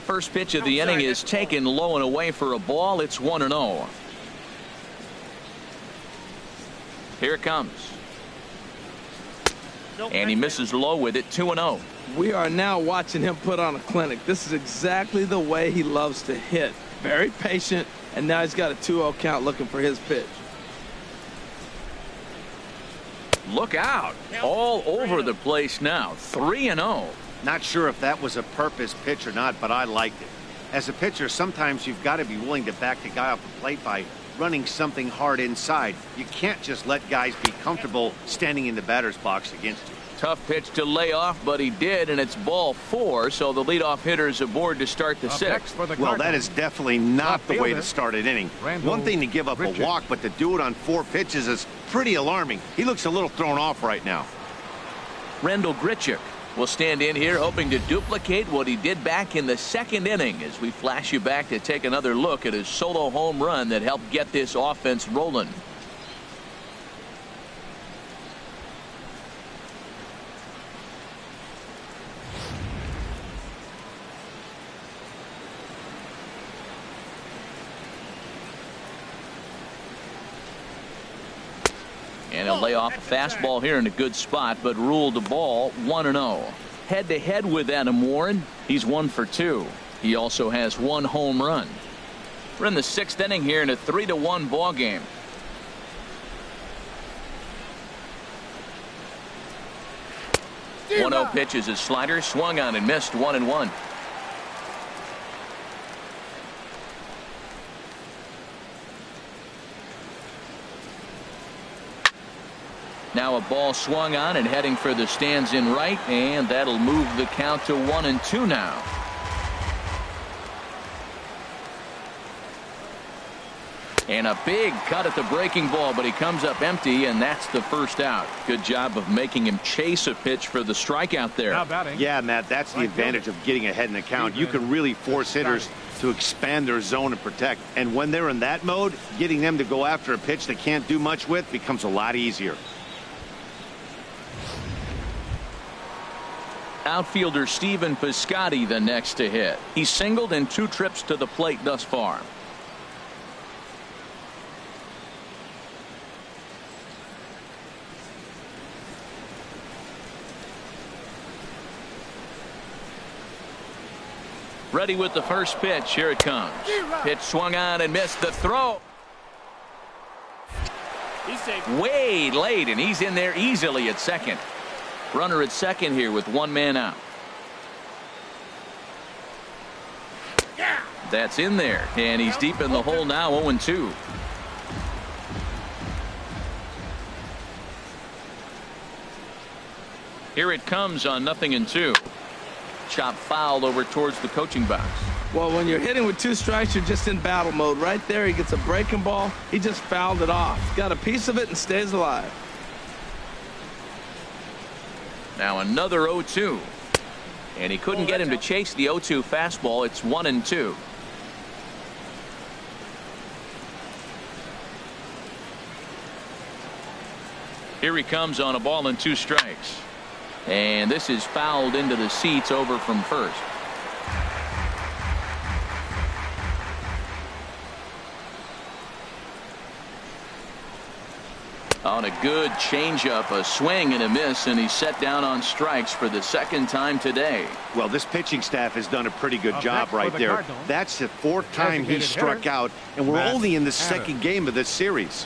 First pitch of the inning is taken low and away for a ball. It's 1-0. Here it comes. And he misses low with it. 2-0. We are now watching him put on a clinic. This is exactly the way he loves to hit. Very patient, and now he's got a 2-0 count looking for his pitch. Look out. All over the place now. 3-0. Not sure if that was a purpose pitch or not, but I liked it. As a pitcher, sometimes you've got to be willing to back the guy off the plate by running something hard inside. You can't just let guys be comfortable standing in the batter's box against you. Tough pitch to lay off, but he did, and it's ball 4, so the leadoff hitter is aboard to start the 6th. Well, that is definitely not the way to start an inning. One thing to give up a walk, but to do it on 4 pitches is pretty alarming. He looks a little thrown off right now. Randall Grichuk We'll stand in here hoping to duplicate what he did back in the second inning as we flash you back to take another look at his solo home run that helped get this offense rolling. And he'll lay off a fastball here in a good spot, but ruled the ball 1-0. Head-to-head with Adam Warren, he's 1 for 2. He also has 1 home run. We're in the 6th inning here in a 3-1 ball game. One 1-0 pitch is his slider, swung on and missed, 1-1. Now a ball swung on and heading for the stands in right, and that'll move the count to 1-2 now. And a big cut at the breaking ball, but he comes up empty, and that's the first out. Good job of making him chase a pitch for the strikeout there. Yeah, Matt, that's the advantage of getting ahead in the count. You can really force hitters to expand their zone and protect. And when they're in that mode, getting them to go after a pitch they can't do much with becomes a lot easier. Outfielder Steven Piscotty the next to hit. He's singled in 2 trips to the plate thus far. Ready with the first pitch. Here it comes. Pitch swung on and missed. The throw. Way late, and he's in there easily at second. Runner at second here with 1 man out. That's in there, and he's deep in the hole now, 0-2. Here it comes on 0-2. Chop fouled over towards the coaching box. Well, when you're hitting with 2 strikes, you're just in battle mode. Right there, he gets a breaking ball. He just fouled it off. Got a piece of it and stays alive. Now another 0-2. And he couldn't get him to chase the 0-2 fastball. It's 1-2. Here he comes on a ball and 2 strikes. And this is fouled into the seats over from first. On a good changeup, a swing and a miss, and he's set down on strikes for the 2nd time today. Well, this pitching staff has done a pretty good job right there. That's the 4th time he struck out, and we're only in the 2nd game of this series.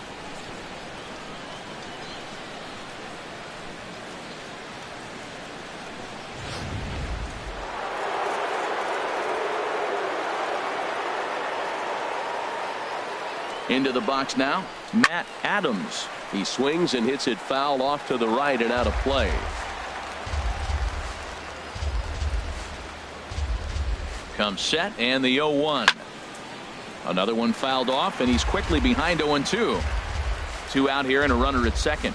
Into the box now, Matt Adams. He swings and hits it foul off to the right and out of play. Comes set, and the 0-1. Another one fouled off, and he's quickly behind 0-2. 2 out here and a runner at second.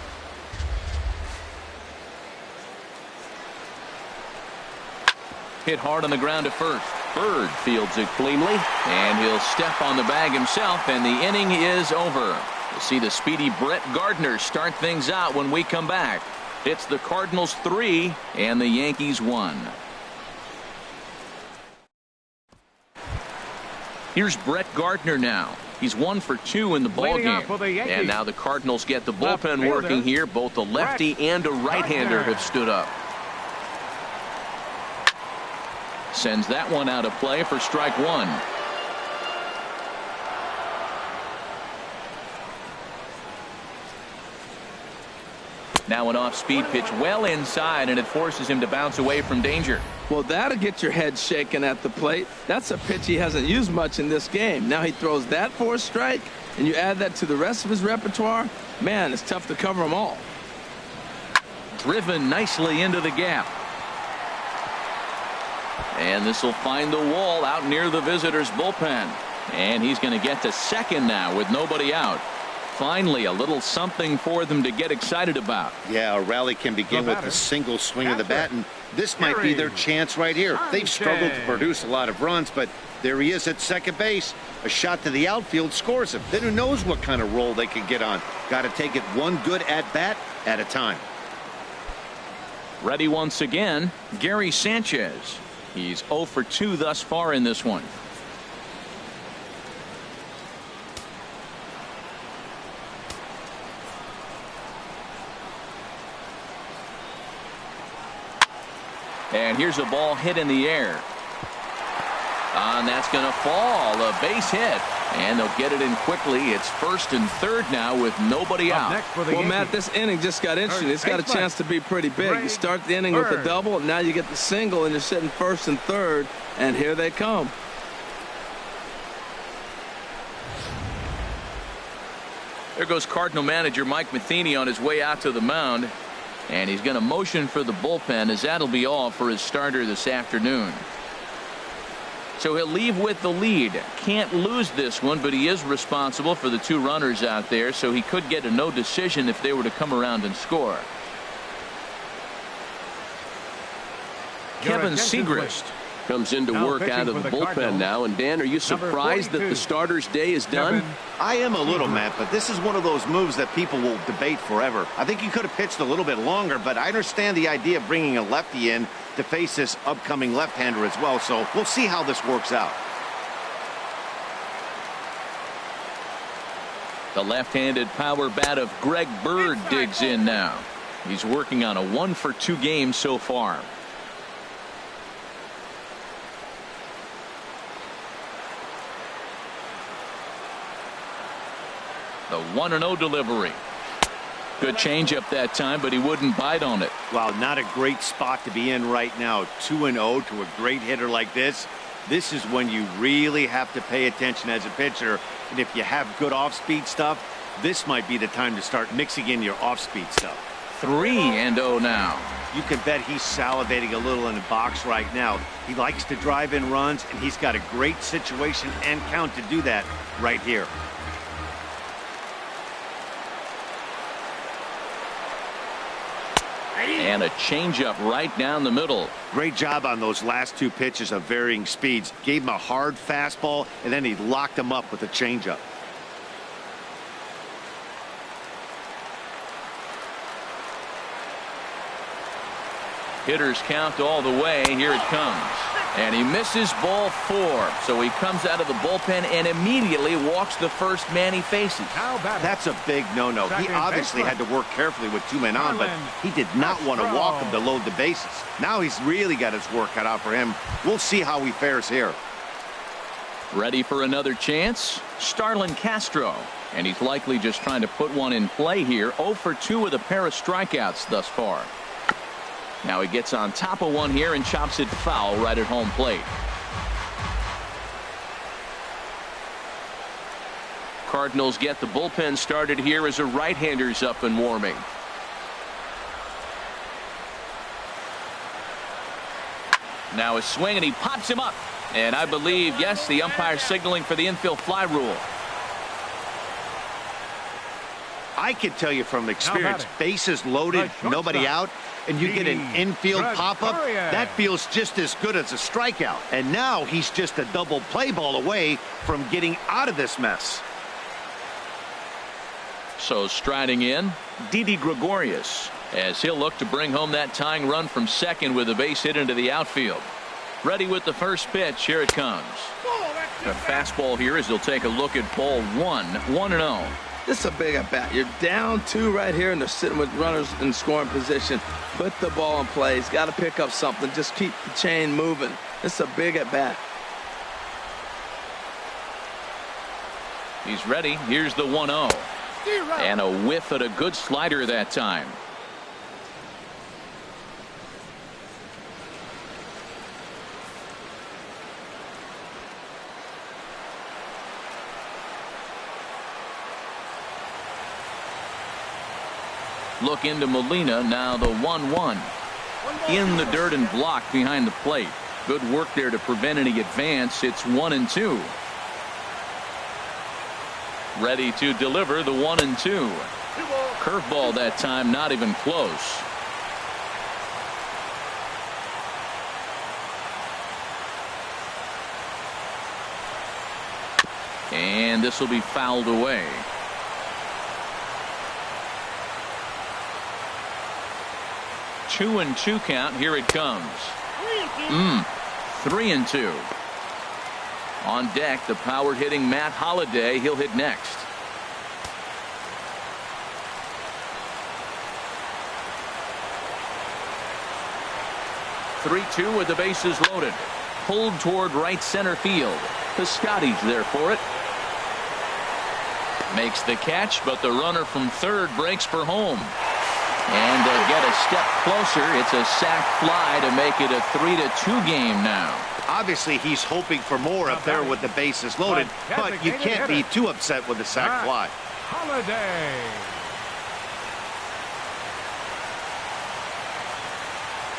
Hit hard on the ground to first. Bird fields it cleanly, and he'll step on the bag himself, and the inning is over. We'll see the speedy Brett Gardner start things out when we come back. It's the Cardinals 3 and the Yankees 1. Here's Brett Gardner now. He's 1 for 2 in the ballgame. And now the Cardinals get the bullpen working here. Both a lefty and a right-hander have stood up. Sends that one out of play for strike 1. Now an off-speed pitch well inside, and it forces him to bounce away from danger. Well, that'll get your head shaken at the plate. That's a pitch he hasn't used much in this game. Now he throws that for a strike, and you add that to the rest of his repertoire. Man, it's tough to cover them all. Driven nicely into the gap. And this will find the wall out near the visitors' bullpen. And he's going to get to second now with nobody out. Finally, a little something for them to get excited about. Yeah, a rally can begin with a single swing of the bat, and this might be their chance right here. They've struggled to produce a lot of runs, but there he is at second base. A shot to the outfield scores him. Then who knows what kind of roll they could get on. Got to take it one good at-bat at a time. Ready once again, Gary Sanchez. He's 0 for 2 thus far in this one. And here's a ball hit in the air. And that's going to fall. A base hit. And they'll get it in quickly. It's first and third now with nobody out. Well, Matt, this inning just got interesting. It's got a chance to be pretty big. You start the inning with a double, and now you get the single, and you're sitting first and third, and here they come. There goes Cardinal manager Mike Matheny on his way out to the mound. And he's going to motion for the bullpen, as that'll be all for his starter this afternoon. So he'll leave with the lead. Can't lose this one, but he is responsible for the 2 runners out there, so he could get a no decision if they were to come around and score. Kevin Segrist comes into work out of the bullpen now. And Dan, are you surprised that the starter's day is done? I am a little, Matt, but this is one of those moves that people will debate forever. I think he could have pitched a little bit longer, but I understand the idea of bringing a lefty in to face this upcoming left-hander as well, so we'll see how this works out. The left-handed power bat of Greg Bird digs in now. He's working on a 1 for 2 game so far. The 1-0 delivery. Good changeup that time, but he wouldn't bite on it. Wow, not a great spot to be in right now. 2-0 to a great hitter like this. This is when you really have to pay attention as a pitcher. And if you have good off-speed stuff, this might be the time to start mixing in your off-speed stuff. 3-0 now. You can bet he's salivating a little in the box right now. He likes to drive in runs, and he's got a great situation and count to do that right here. And a changeup right down the middle. Great job on those last 2 pitches of varying speeds. Gave him a hard fastball, and then he locked him up with a changeup. Hitters count all the way. Here it comes. And he misses ball 4. So he comes out of the bullpen and immediately walks the first man he faces. That's a big no-no. He obviously had to work carefully with 2 men on, but he did not want to walk him to load the bases. Now he's really got his work cut out for him. We'll see how he fares here. Ready for another chance? Starlin Castro. And he's likely just trying to put one in play here. 0 for 2 with a pair of strikeouts thus far. Now he gets on top of one here and chops it foul right at home plate. Cardinals get the bullpen started here as a right-hander's up and warming. Now a swing, and he pops him up. And I believe, yes, the umpire signaling for the infield fly rule. I can tell you from experience, bases loaded, nobody out, and you get an infield pop-up, that feels just as good as a strikeout. And now he's just a double play ball away from getting out of this mess. So striding in, Didi Gregorius, as he'll look to bring home that tying run from second with a base hit into the outfield. Ready with the first pitch. Here it comes. A fastball here as he'll take a look at ball 1. 1-0. This is a big at-bat. You're down 2 right here, and they're sitting with runners in scoring position. Put the ball in play. He's got to pick up something. Just keep the chain moving. This is a big at-bat. He's ready. Here's the 1-0. And a whiff at a good slider that time. Look into Molina, now the 1-1. In the dirt and blocked behind the plate. Good work there to prevent any advance. It's 1-2. Ready to deliver the 1-2. Curveball that time, not even close. And this will be fouled away. 2-2 count. Here it comes. 3-2. On deck, the power hitting Matt Holliday. He'll hit next. (3-2) with the bases loaded. Pulled toward right center field. Piscotty's there for it. Makes the catch, but the runner from third breaks for home. And they get a step closer. It's a sac fly to make it a 3-2 game now. Obviously, he's hoping for more up there with the bases loaded, but you can't be too upset with the sac fly. Holliday.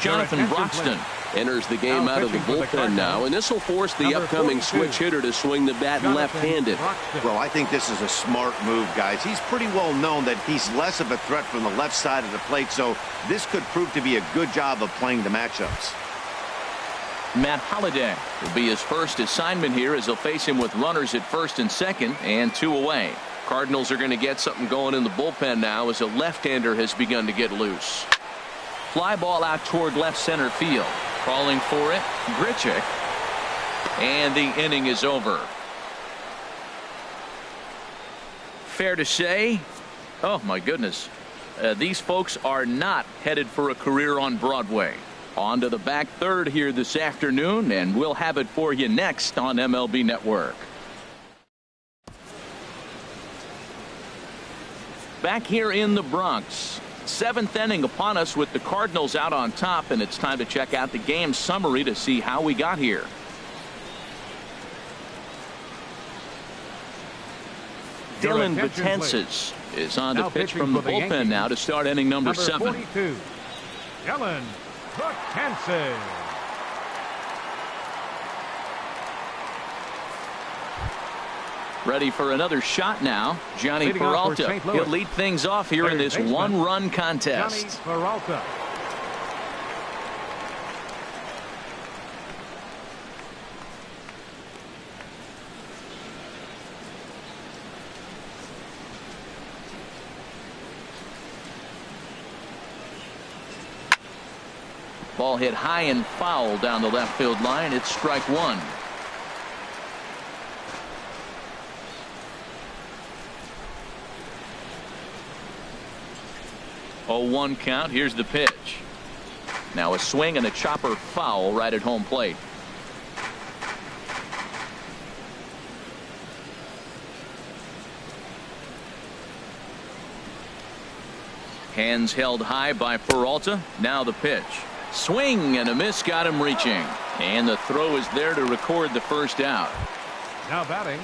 Jonathan Broxton enters the game out of the bullpen now, and this will force the upcoming switch hitter to swing the bat left-handed. Well, I think this is a smart move, guys. He's pretty well known that he's less of a threat from the left side of the plate, so this could prove to be a good job of playing the matchups. Matt Holliday will be his first assignment here as they'll face him with runners at first and second and 2 away. Cardinals are going to get something going in the bullpen now as a left-hander has begun to get loose. Fly ball out toward left center field. Calling for it, Grichuk. And the inning is over. Fair to say, oh my goodness, these folks are not headed for a career on Broadway. On to the back third here this afternoon, and we'll have it for you next on MLB Network. Back here in the Bronx. 7th inning upon us with the Cardinals out on top, and it's time to check out the game summary to see how we got here. Dylan Betances is on to pitch from the bullpen now to start inning number 7. 42, Dylan Betances. Ready for another shot now. Johnny Peralta. He'll lead things off here in this one-run contest. Johnny Peralta. Ball hit high and foul down the left field line. It's strike 1. Oh, 1 count. Here's the pitch. Now a swing and a chopper foul right at home plate. Hands held high by Peralta. Now the pitch. Swing and a miss got him reaching. And the throw is there to record the first out. Now batting,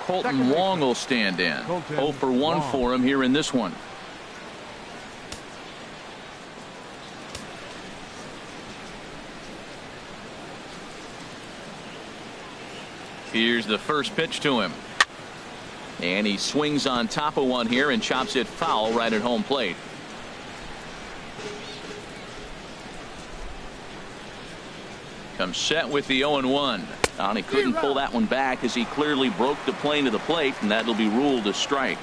Colton Wong will stand in. 0 for 1 for him here in this one. Here's the first pitch to him. And he swings on top of one here and chops it foul right at home plate. Comes set with the 0-1. And he couldn't pull that one back as he clearly broke the plane of the plate, and that'll be ruled a strike.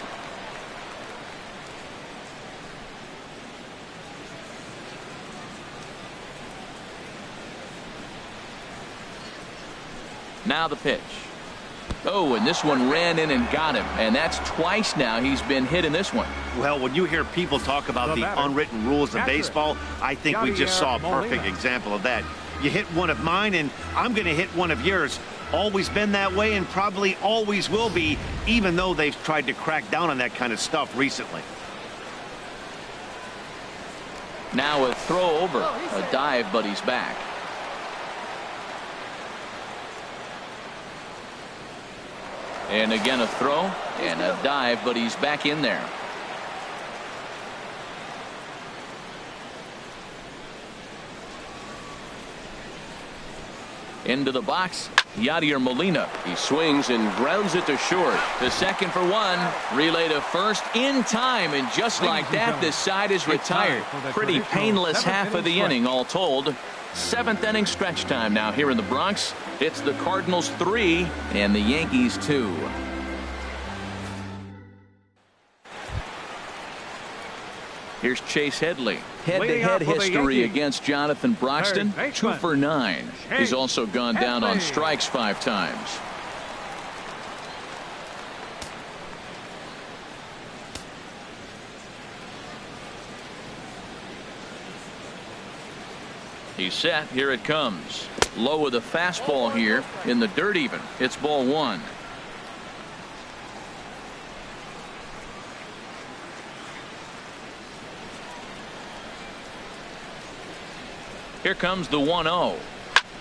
Now the pitch. Oh, and this one ran in and got him, and that's twice now he's been hit in this one. Well, when you hear people talk about the unwritten rules of baseball, I think we just saw a perfect example of that. You hit one of mine, and I'm going to hit one of yours. Always been that way, and probably always will be, even though they've tried to crack down on that kind of stuff recently. Now a throw over, a dive, but he's back. And again a throw and a dive, but he's back in there. Into the box, Yadier Molina. He swings and grounds it to short. The second for one. Relay to first in time, and just like that, the side is retired. Pretty painless half of the inning, all told. Seventh inning stretch time now here in the Bronx. It's the Cardinals 3 and the Yankees 2. Here's Chase Headley. Head-to-head history against Jonathan Broxton. 2 for 9. He's also gone down on strikes 5 times. He's set. Here it comes. Low with a fastball here in the dirt even. It's ball 1. Here comes the 1-0.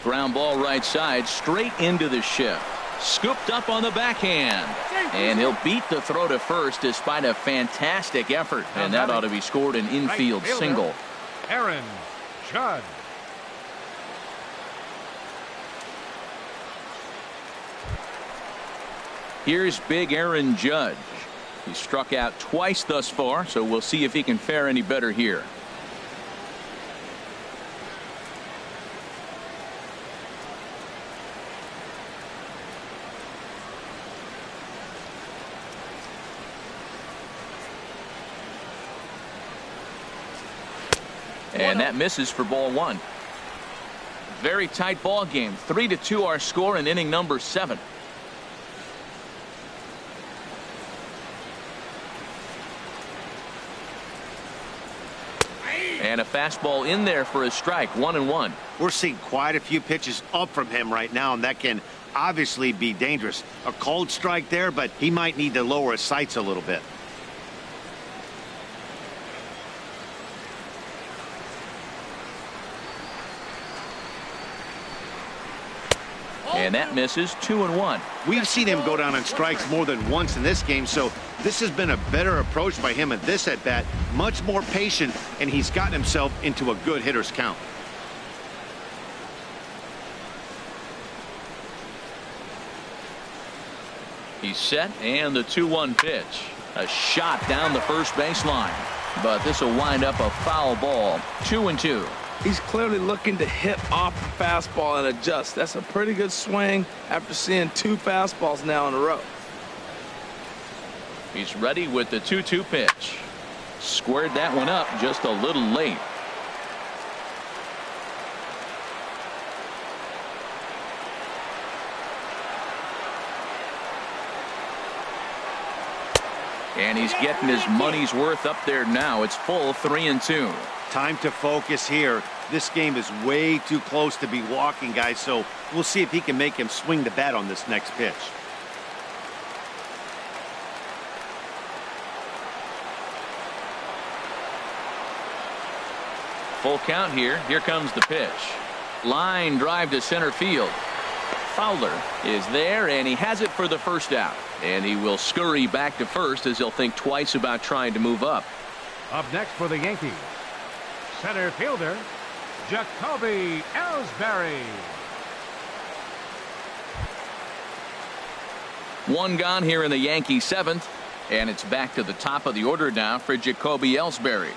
Ground ball right side, straight into the shift. Scooped up on the backhand. And he'll beat the throw to first despite a fantastic effort. And that ought to be scored an infield single. Aaron Judge. Here's big Aaron Judge. He struck out twice thus far, so we'll see if he can fare any better here. And that misses for ball 1. Very tight ball game. 3-2 our score in inning number 7. And a fastball in there for a strike. 1-1. We're seeing quite a few pitches up from him right now, and that can obviously be dangerous. A cold strike there, but he might need to lower his sights a little bit. And that misses. 2-1. We've seen him go down on strikes more than once in this game, so this has been a better approach by him at this at bat. Much more patient, and he's gotten himself into a good hitter's count. He's set, and the 2-1 pitch. A shot down the first baseline. But this will wind up a foul ball. 2-2. He's clearly looking to hit off the fastball and adjust. That's a pretty good swing after seeing 2 fastballs now in a row. He's ready with the 2-2 pitch. Squared that one up just a little late. And he's getting his money's worth up there now. It's full 3-2. Time to focus here. This game is way too close to be walking, guys, so we'll see if he can make him swing the bat on this next pitch. Full count here. Here comes the pitch. Line drive to center field. Fowler is there, and he has it for the first out. And he will scurry back to first as he'll think twice about trying to move up. Up next for the Yankees, center fielder Jacoby Ellsbury. One gone here in the Yankee 7th, and it's back to the top of the order now for Jacoby Ellsbury.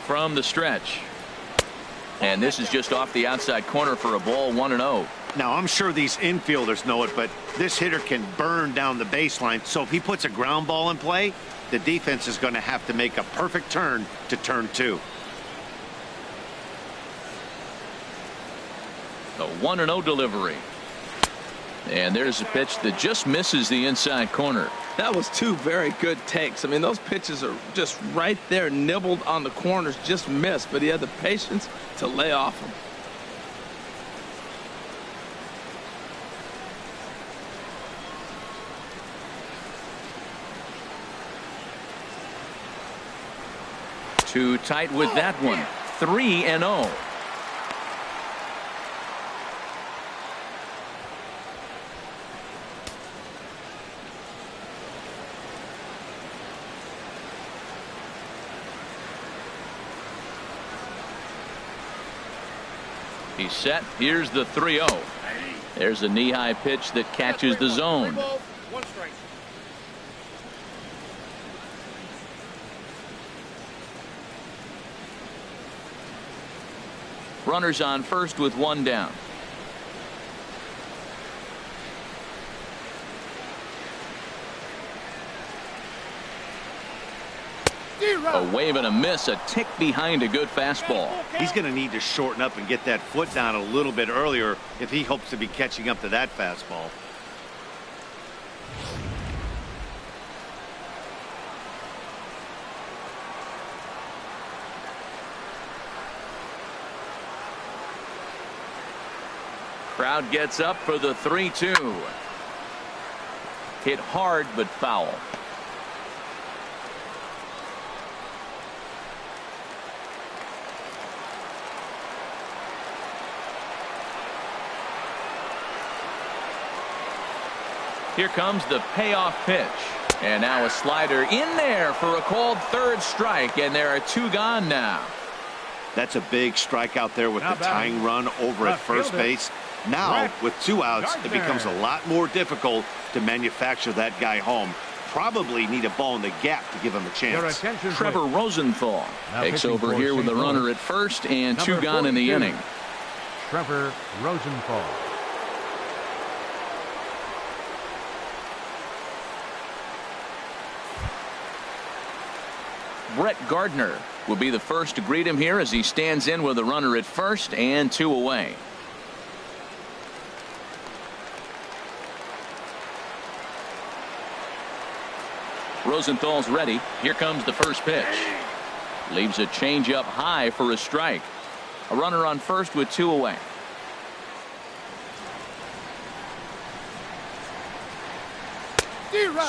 From the stretch. And this is just off the outside corner for a ball. 1-0. Now, I'm sure these infielders know it, but this hitter can burn down the baseline. So if he puts a ground ball in play, the defense is going to have to make a perfect turn to turn 2. A 1-0 delivery. And there's a pitch that just misses the inside corner. That was 2 very good takes. I mean, those pitches are just right there, nibbled on the corners, just missed, but he had the patience to lay off them. Too tight with that one. 3-0. He's set. Here's the 3-0. There's a knee-high pitch that catches the zone. Runners on first with one down. A wave and a miss, a tick behind a good fastball. He's going to need to shorten up and get that foot down a little bit earlier if he hopes to be catching up to that fastball. Crowd gets up for the 3-2. Hit hard but foul. Here comes the payoff pitch. And now a slider in there for a called third strike, and there are two gone now. That's a big strikeout there with the tying run over at first base. Now, with two outs, it becomes a lot more difficult to manufacture that guy home. Probably need a ball in the gap to give him a chance. Trevor Rosenthal takes over here with a runner at first and two gone in the inning. Trevor Rosenthal. Brett Gardner will be the first to greet him here as he stands in with a runner at first and two away. Rosenthal's ready. Here comes the first pitch. Leaves a changeup high for a strike. A runner on first with two away.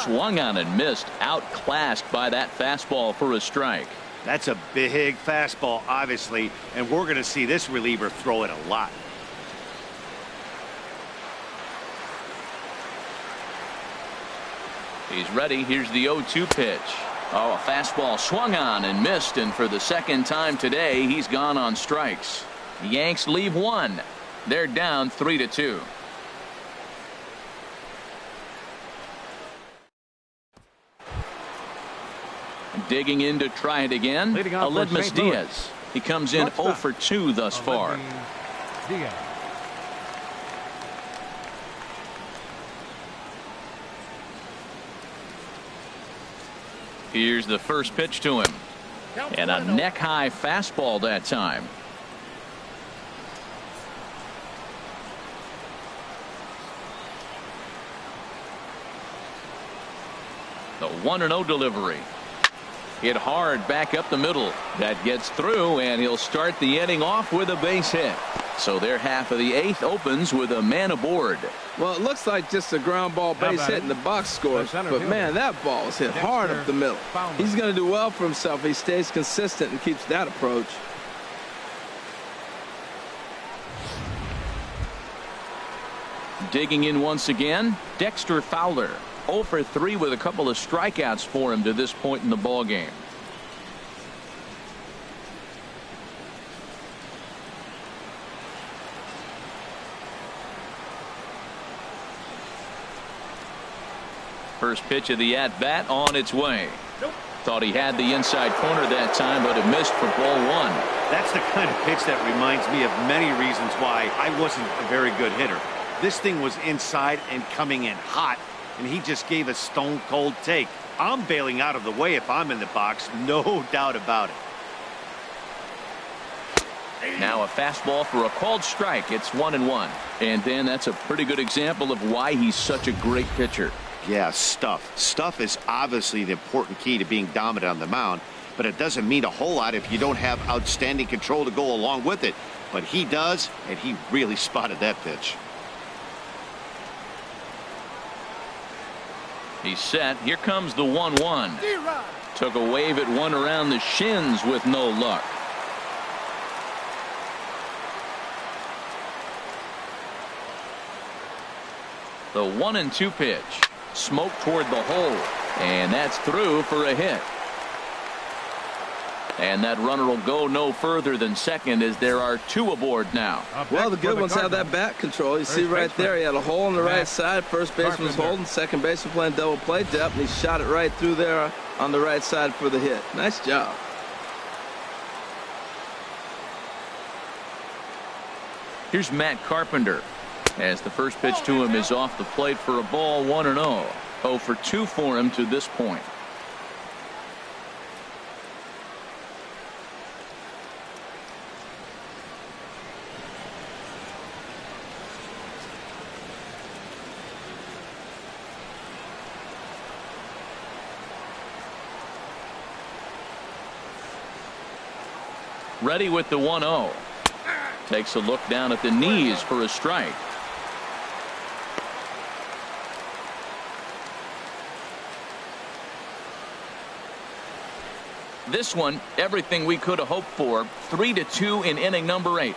Swung on and missed. Outclassed by that fastball for a strike. That's a big fastball, obviously, and we're going to see this reliever throw it a lot. He's ready. Here's the 0-2 pitch. Oh, a fastball swung on and missed, and for the second time today, he's gone on strikes. The Yanks leave one. They're down 3-2. Digging in to try it again, Aledmus Diaz. He comes in 0 for 2 thus far. Diaz. Here's the first pitch to him. And a neck-high fastball that time. The 1-0 delivery. Hit hard back up the middle. That gets through, and he'll start the inning off with a base hit. So their half of the 8th opens with a man aboard. Well, it looks like just a ground ball base hit in the box scores, but man, that ball was hit hard up the middle. He's going to do well for himself if he stays consistent and keeps that approach. Digging in once again, Dexter Fowler. 0 for 3 with a couple of strikeouts for him to this point in the ball game. First pitch of the at-bat on its way. Thought he had the inside corner that time, but it missed for ball 1. That's the kind of pitch that reminds me of many reasons why I wasn't a very good hitter. This thing was inside and coming in hot, and he just gave a stone-cold take. I'm bailing out of the way if I'm in the box, no doubt about it. Now a fastball for a called strike. It's 1-1. And then that's a pretty good example of why he's such a great pitcher. Yeah, stuff. Stuff is obviously the important key to being dominant on the mound, but it doesn't mean a whole lot if you don't have outstanding control to go along with it. But he does, and he really spotted that pitch. He's set. Here comes the 1-1. Took a wave at one around the shins with no luck. The 1-2 pitch. Smoke toward the hole. And that's through for a hit. And that runner will go no further than second as there are 2 aboard now. Well, the good ones have that bat control. You see right there, he had a hole on the right side. First baseman was holding, second baseman playing double play depth, and he shot it right through there on the right side for the hit. Nice job. Here's Matt Carpenter as the first pitch to him is off the plate for a ball, 1-0. 0 for 2 for him to this point. Ready with the 1-0. Takes a look down at the knees for a strike. This one, everything we could have hoped for. 3-2 in inning number 8.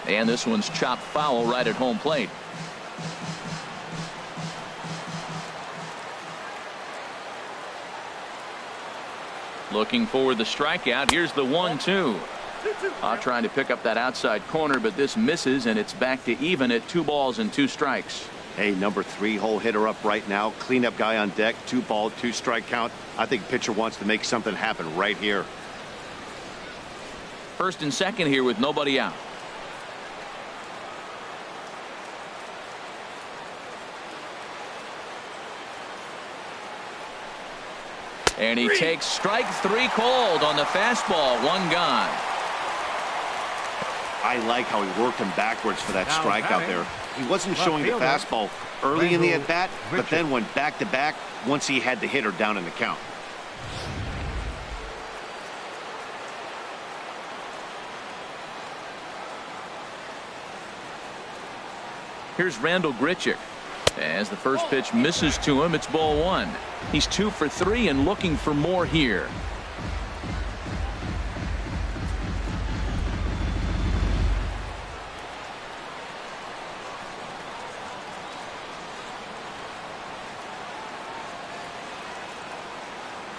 And this one's chopped foul right at home plate. Looking for the strikeout. Here's the 1-2. Trying to pick up that outside corner, but this misses, and it's back to even at 2 balls and 2 strikes. Hey, number 3 hole hitter up right now. Cleanup guy on deck. 2 ball, 2 strike count. I think pitcher wants to make something happen right here. First and second here with nobody out. And he takes strike 3 called on the fastball. 1 gone. I like how he worked him backwards for that strike out there. He wasn't showing the fastball early in the at-bat, but then went back-to-back once he had the hitter down in the count. Here's Randall Grichuk. As the first pitch misses to him, it's ball 1. He's 2 for 3 and looking for more here.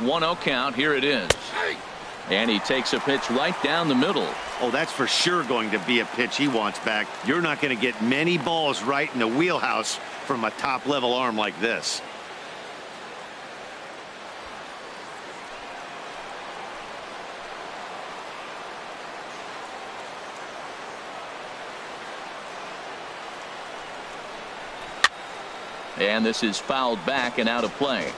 One 1-0 count. Here it is. And he takes a pitch right down the middle. Oh, that's for sure going to be a pitch he wants back. You're not going to get many balls right in the wheelhouse from a top-level arm like this. And this is fouled back and out of play.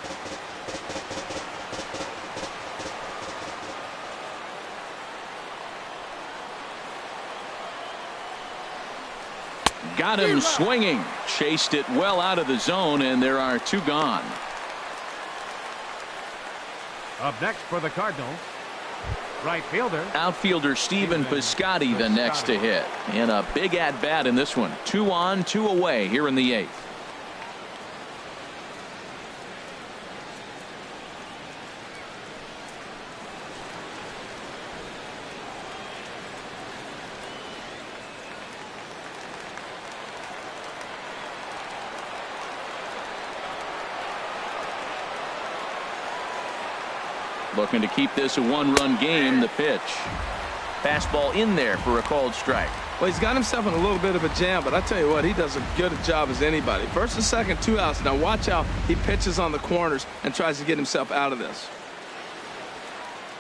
Got him swinging. Chased it well out of the zone, and there are 2 gone. Up next for the Cardinals, right fielder. Outfielder Stephen Piscotty the next to hit. And a big at-bat in this one. 2 on, 2 away here in the 8th. Looking to keep this a 1-run game. The pitch. Fastball in there for a called strike. Well, he's got himself in a little bit of a jam, but I tell you what, he does as good a job as anybody. First and second, 2 outs. Now watch how he pitches on the corners and tries to get himself out of this.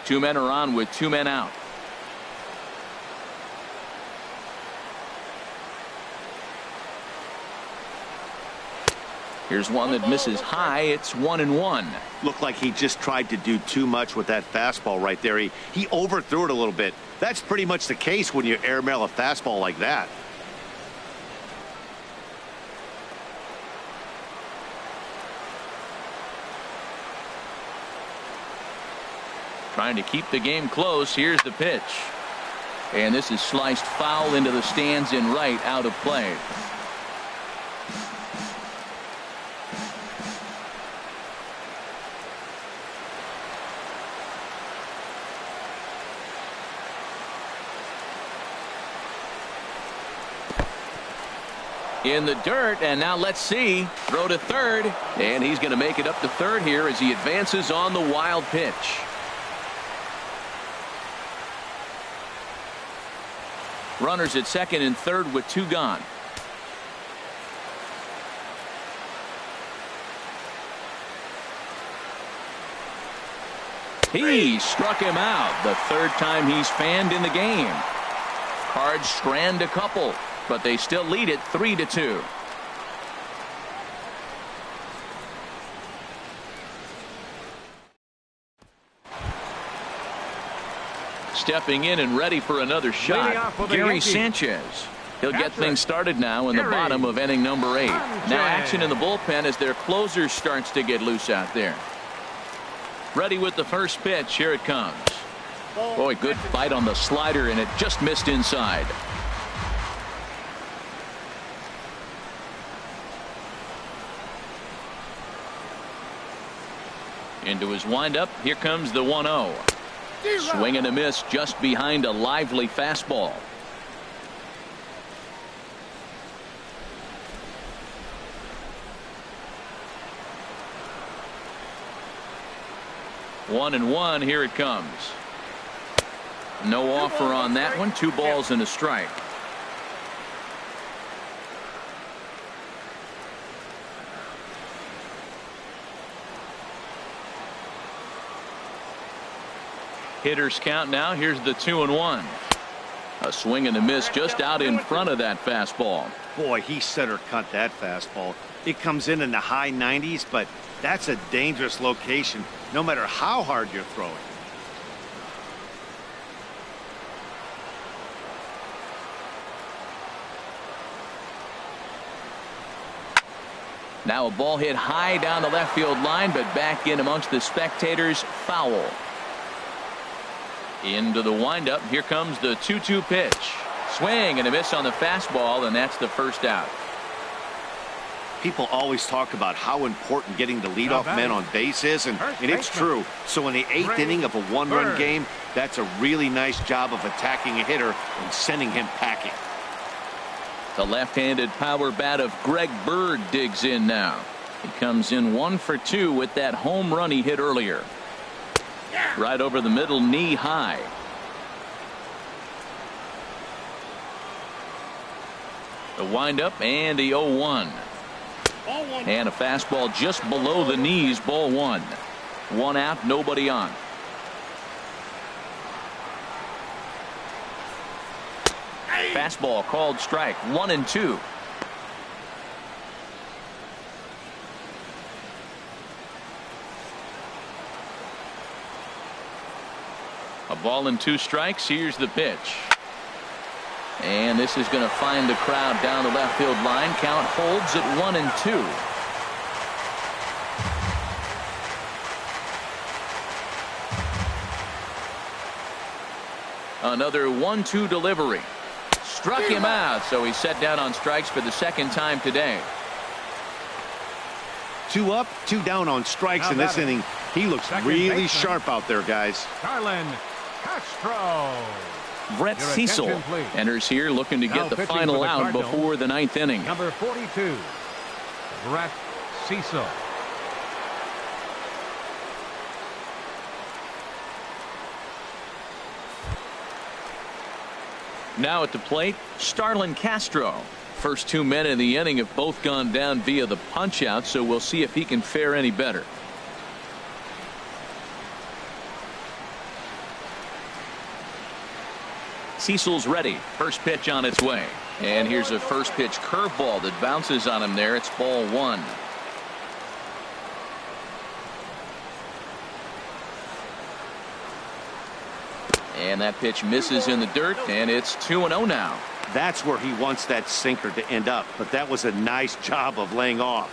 2 men are on with 2 men out. Here's one that misses high. It's 1-1. Looked like he just tried to do too much with that fastball right there. He overthrew it a little bit. That's pretty much the case when you airmail a fastball like that. Trying to keep the game close. Here's the pitch. And this is sliced foul into the stands in right, out of play. in the dirt, and now let's see. Throw to third, and he's going to make it up to third here as he advances on the wild pitch. Runners at second and third with 2 gone. He struck him out, the 3rd time he's fanned in the game. Cards strand a couple, but they still lead it 3-2. Stepping in and ready for another shot, Gary Sanchez. He'll get things started now in the bottom of inning number 8. Now action in the bullpen as their closer starts to get loose out there. Ready with the first pitch. Here it comes. Boy, good bite on the slider, and it just missed inside. Into his windup. Here comes the 1-0. Swing and a miss just behind a lively fastball. One and one. Here it comes. No offer on that one. 2 balls and a strike. Hitters count now. Here's the 2-1. A swing and a miss just out in front of that fastball. Boy, he center cut that fastball. It comes in the high 90s, but that's a dangerous location no matter how hard you're throwing. Now a ball hit high down the left field line, but back in amongst the spectators. Foul. Into the windup. Here comes the 2-2 pitch. Swing and a miss on the fastball, and that's the first out. People always talk about how important getting the leadoff man on base is, and it's true. So in the 8th inning of a 1-run game, that's a really nice job of attacking a hitter and sending him packing. The left-handed power bat of Greg Bird digs in now. He comes in 1 for 2 with that home run he hit earlier. Right over the middle, knee high. The windup and the 0-1. And a fastball just below the knees. Ball 1. 1 out, nobody on. Fastball called strike. 1-2. A ball and 2 strikes. Here's the pitch. And this is going to find the crowd down the left field line. Count holds at 1-2. Another 1-2 delivery. Struck him out, so he's set down on strikes for the 2nd time today. 2 up, 2 down on strikes in this inning. He looks really sharp out there, guys. Castro. Brett Cecil enters here looking to get the final out before the 9th inning. Number 42, Brett Cecil. Now at the plate, Starlin Castro. First 2 men in the inning have both gone down via the punch out, so we'll see if he can fare any better. Cecil's ready. First pitch on its way. And here's a first pitch curveball that bounces on him there. It's ball 1. And that pitch misses in the dirt, and it's 2-0 now. That's where he wants that sinker to end up, but that was a nice job of laying off.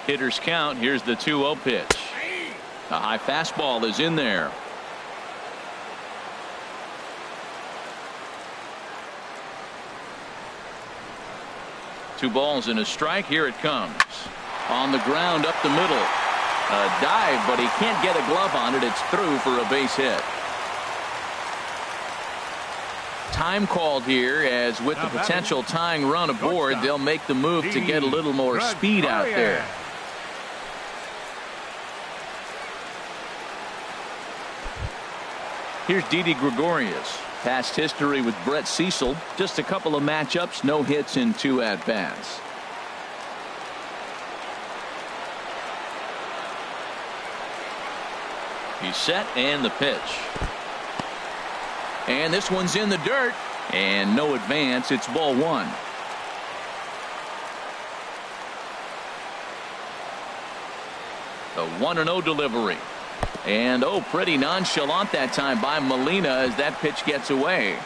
Hitters count. Here's the 2-0 pitch. A high fastball is in there. Two balls and a strike. Here it comes. On the ground up the middle. A dive, but he can't get a glove on it. It's through for a base hit. Time called here, as with the potential tying run aboard, they'll make the move to get a little more speed out there. Here's Didi Gregorius. Past history with Brett Cecil. Just a couple of matchups, no hits in 2 at-bats. He's set, and the pitch. And this one's in the dirt. And no advance. It's ball 1. The 1-0 delivery. And pretty nonchalant that time by Molina as that pitch gets away.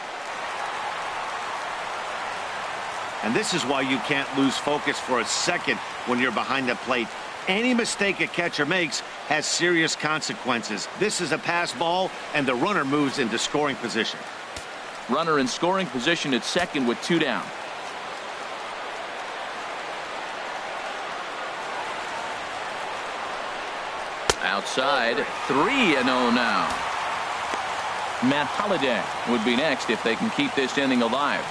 And this is why you can't lose focus for a second when you're behind the plate. Any mistake a catcher makes has serious consequences. This is a pass ball, and the runner moves into scoring position. Runner in scoring position at second with 2 down. Outside, 3-0 now. Matt Holliday would be next if they can keep this inning alive.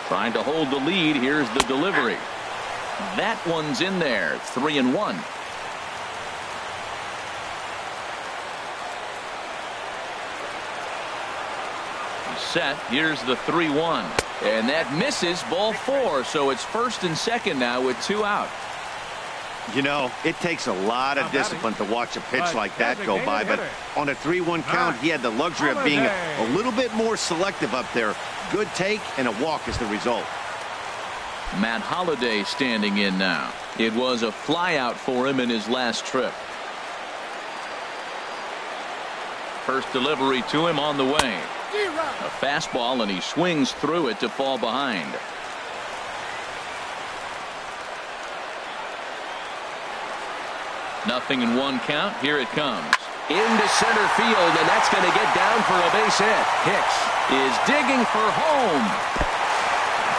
Trying to hold the lead. Here's the delivery. That one's in there. 3-1. Set. Here's the 3-1. And that misses, ball 4. So it's first and second now with 2 out. You know, it takes a lot of discipline to watch a pitch like that go by, but on a 3-1 count, he had the luxury of being a little bit more selective up there. Good take, and a walk is the result. Matt Holliday standing in now. It was a flyout for him in his last trip. First delivery to him on the way. A fastball, and he swings through it to fall behind. Nothing in 1 count. Here it comes. Into center field, and that's going to get down for a base hit. Hicks is digging for home,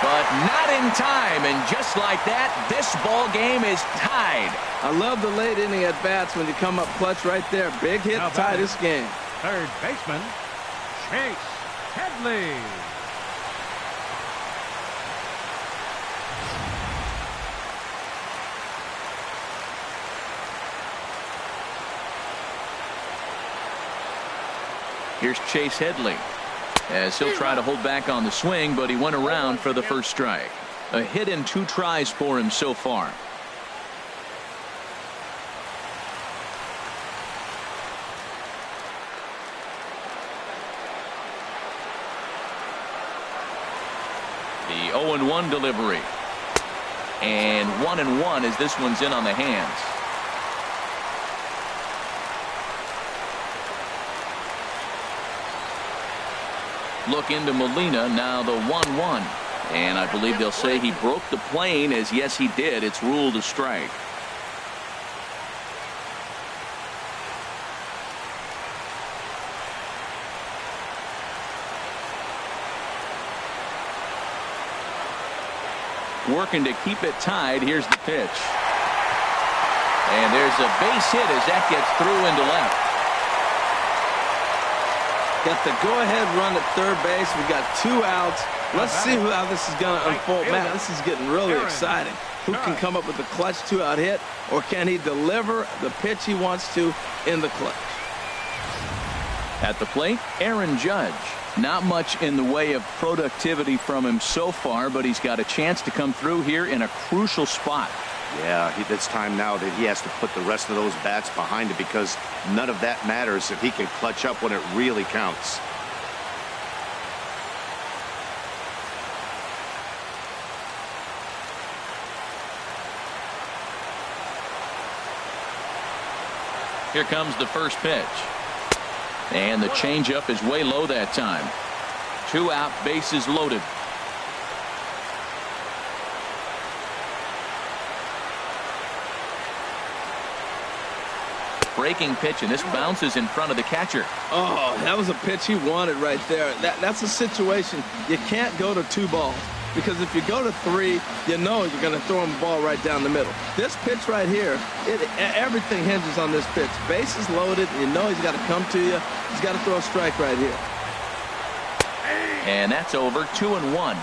but not in time. And just like that, this ball game is tied. I love the late inning at bats when you come up clutch right there. Big hit to tie this game. Third baseman, Chase Headley. Here's Chase Headley, as he'll try to hold back on the swing, but he went around for the first strike. A hit in 2 tries for him so far. The 0-1 delivery. And 1-1 as this one's in on the hands. Look into Molina, now the 1-1. And I believe they'll say he broke the plane, as yes he did. It's ruled a strike. Working to keep it tied. Here's the pitch. And there's a base hit as that gets through into left. Got the go-ahead run at third base. We got 2 outs. Let's see how this is going to unfold. Matt, this is getting really exciting. Who can come up with a clutch 2-out hit, or can he deliver the pitch he wants to in the clutch? At the plate, Aaron Judge. Not much in the way of productivity from him so far, but he's got a chance to come through here in a crucial spot. Yeah, it's time now that he has to put the rest of those bats behind it, because none of that matters if he can clutch up when it really counts. Here comes the first pitch. And the changeup is way low that time. 2 out, bases loaded. breaking pitch, and this bounces in front of the catcher. Oh, that was a pitch he wanted right there. That's a situation you can't go to 2 balls. Because if you go to 3, you know you're going to throw him a ball right down the middle. This pitch right here, everything hinges on this pitch. Bases loaded. You know he's got to come to you. He's got to throw a strike right here. And that's over. 2-1.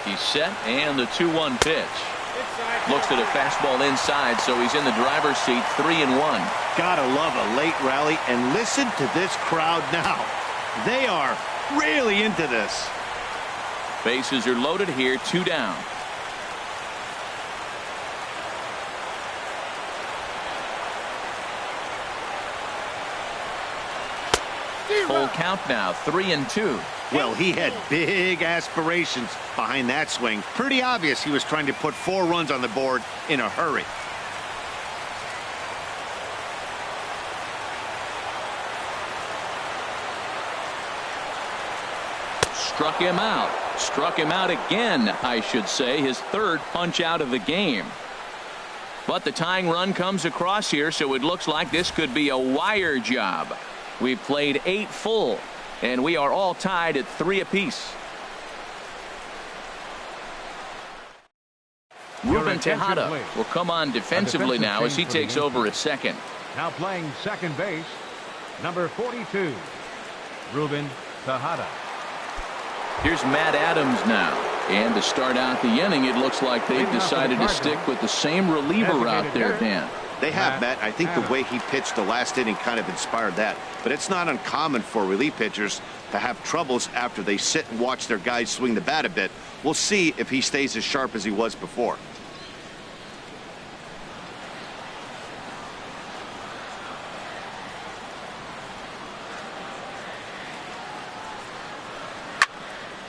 He's set, and the 2-1 pitch. Looks at a fastball inside, so he's in the driver's seat. 3-1. Gotta love a late rally, and listen to this crowd now. They are really into this. Bases are loaded here. 2 down. Full count now. 3-2. Well, he had big aspirations behind that swing. Pretty obvious he was trying to put 4 runs on the board in a hurry. Struck him out. Struck him out again, I should say. His 3rd punch out of the game. But the tying run comes across here, so it looks like this could be a wire job. We've played 8 full, and we are all tied at 3 apiece. Ruben Tejada will come on defensively now as he takes over at second. Now playing second base, number 42, Ruben Tejada. Here's Matt Adams now. And to start out the inning, it looks like they've decided to stick with the same reliever out there, Dan. They have, Matt. I think the way he pitched the last inning kind of inspired that. But it's not uncommon for relief pitchers to have troubles after they sit and watch their guys swing the bat a bit. We'll see if he stays as sharp as he was before.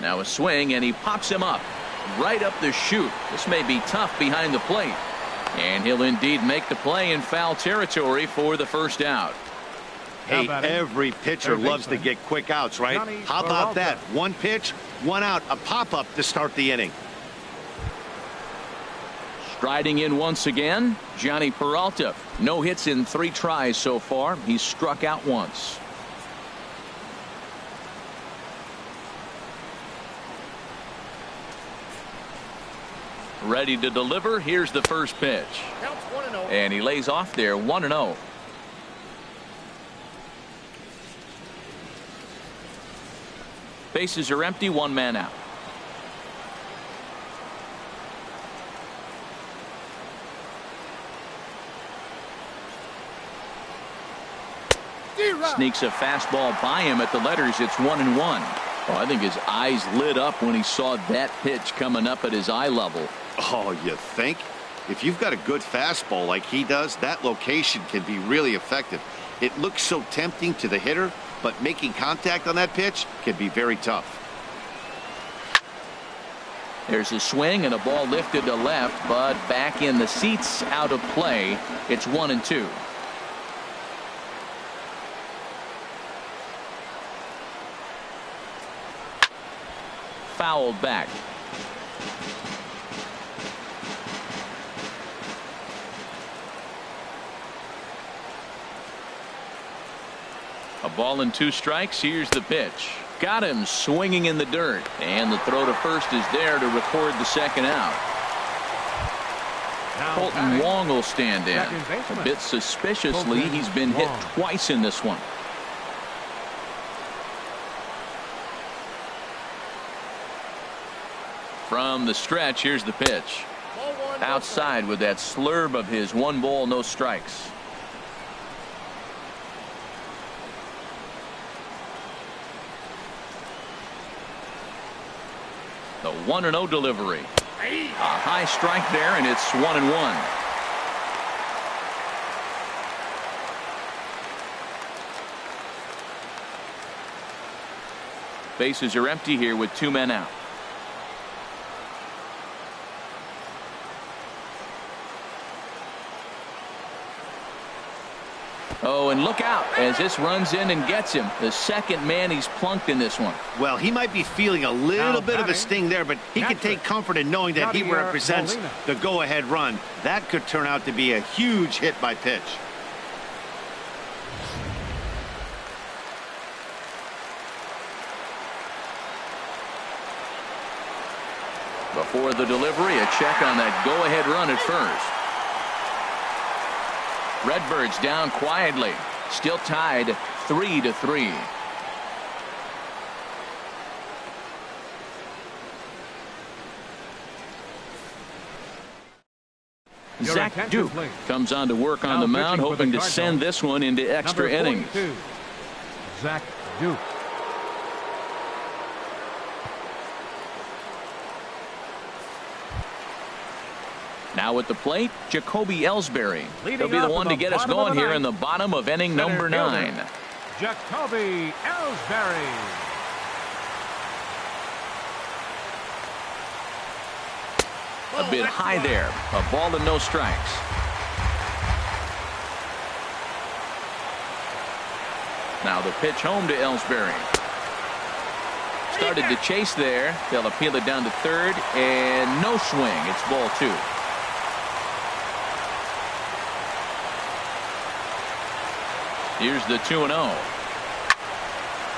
Now a swing, and he pops him up. Right up the chute. This may be tough behind the plate. And he'll indeed make the play in foul territory for the first out. Hey, every pitcher loves to get quick outs, right? How about that? 1 pitch, 1 out, a pop-up to start the inning. Striding in once again, Johnny Peralta. No hits in 3 tries so far. He's struck out once. Ready to deliver. Here's the first pitch. And he lays off there. 1-0. Bases are empty. 1 man out. Sneaks a fastball by him at the letters. It's 1-1. Oh, I think his eyes lit up when he saw that pitch coming up at his eye level. Oh, you think? If you've got a good fastball like he does, that location can be really effective. It looks so tempting to the hitter, but making contact on that pitch can be very tough. There's a swing and a ball lifted to left, but back in the seats, out of play. It's 1-2. Fouled back. A ball and 2 strikes. Here's the pitch. Got him swinging in the dirt. And the throw to first is there to record the second out. Colton Wong will stand in. A bit suspiciously, he's been hit twice in this one. From the stretch, here's the pitch. Outside with that slurve of his. 1 ball, no strikes. The 1-0 delivery. A high strike there, and it's 1-1. Bases are empty here with 2 men out. Oh, and look out as this runs in and gets him. The second man he's plunked in this one. Well, he might be feeling a little bit of a sting there, but he can take comfort in knowing that he represents the go-ahead run. That could turn out to be a huge hit by pitch. Before the delivery, a check on that go-ahead run at first. Redbirds down quietly, still tied 3-3. Zach Duke comes on to work on the mound, hoping to send this one into extra innings. Zach Duke. Now at the plate, Jacoby Ellsbury. He'll be the one to get us going here in the bottom of inning number 9. Jacoby Ellsbury. A bit high there. A ball and no strikes. Now the pitch home to Ellsbury. Started to chase there. They'll appeal it down to third, and no swing. It's ball 2. Here's the 2-0.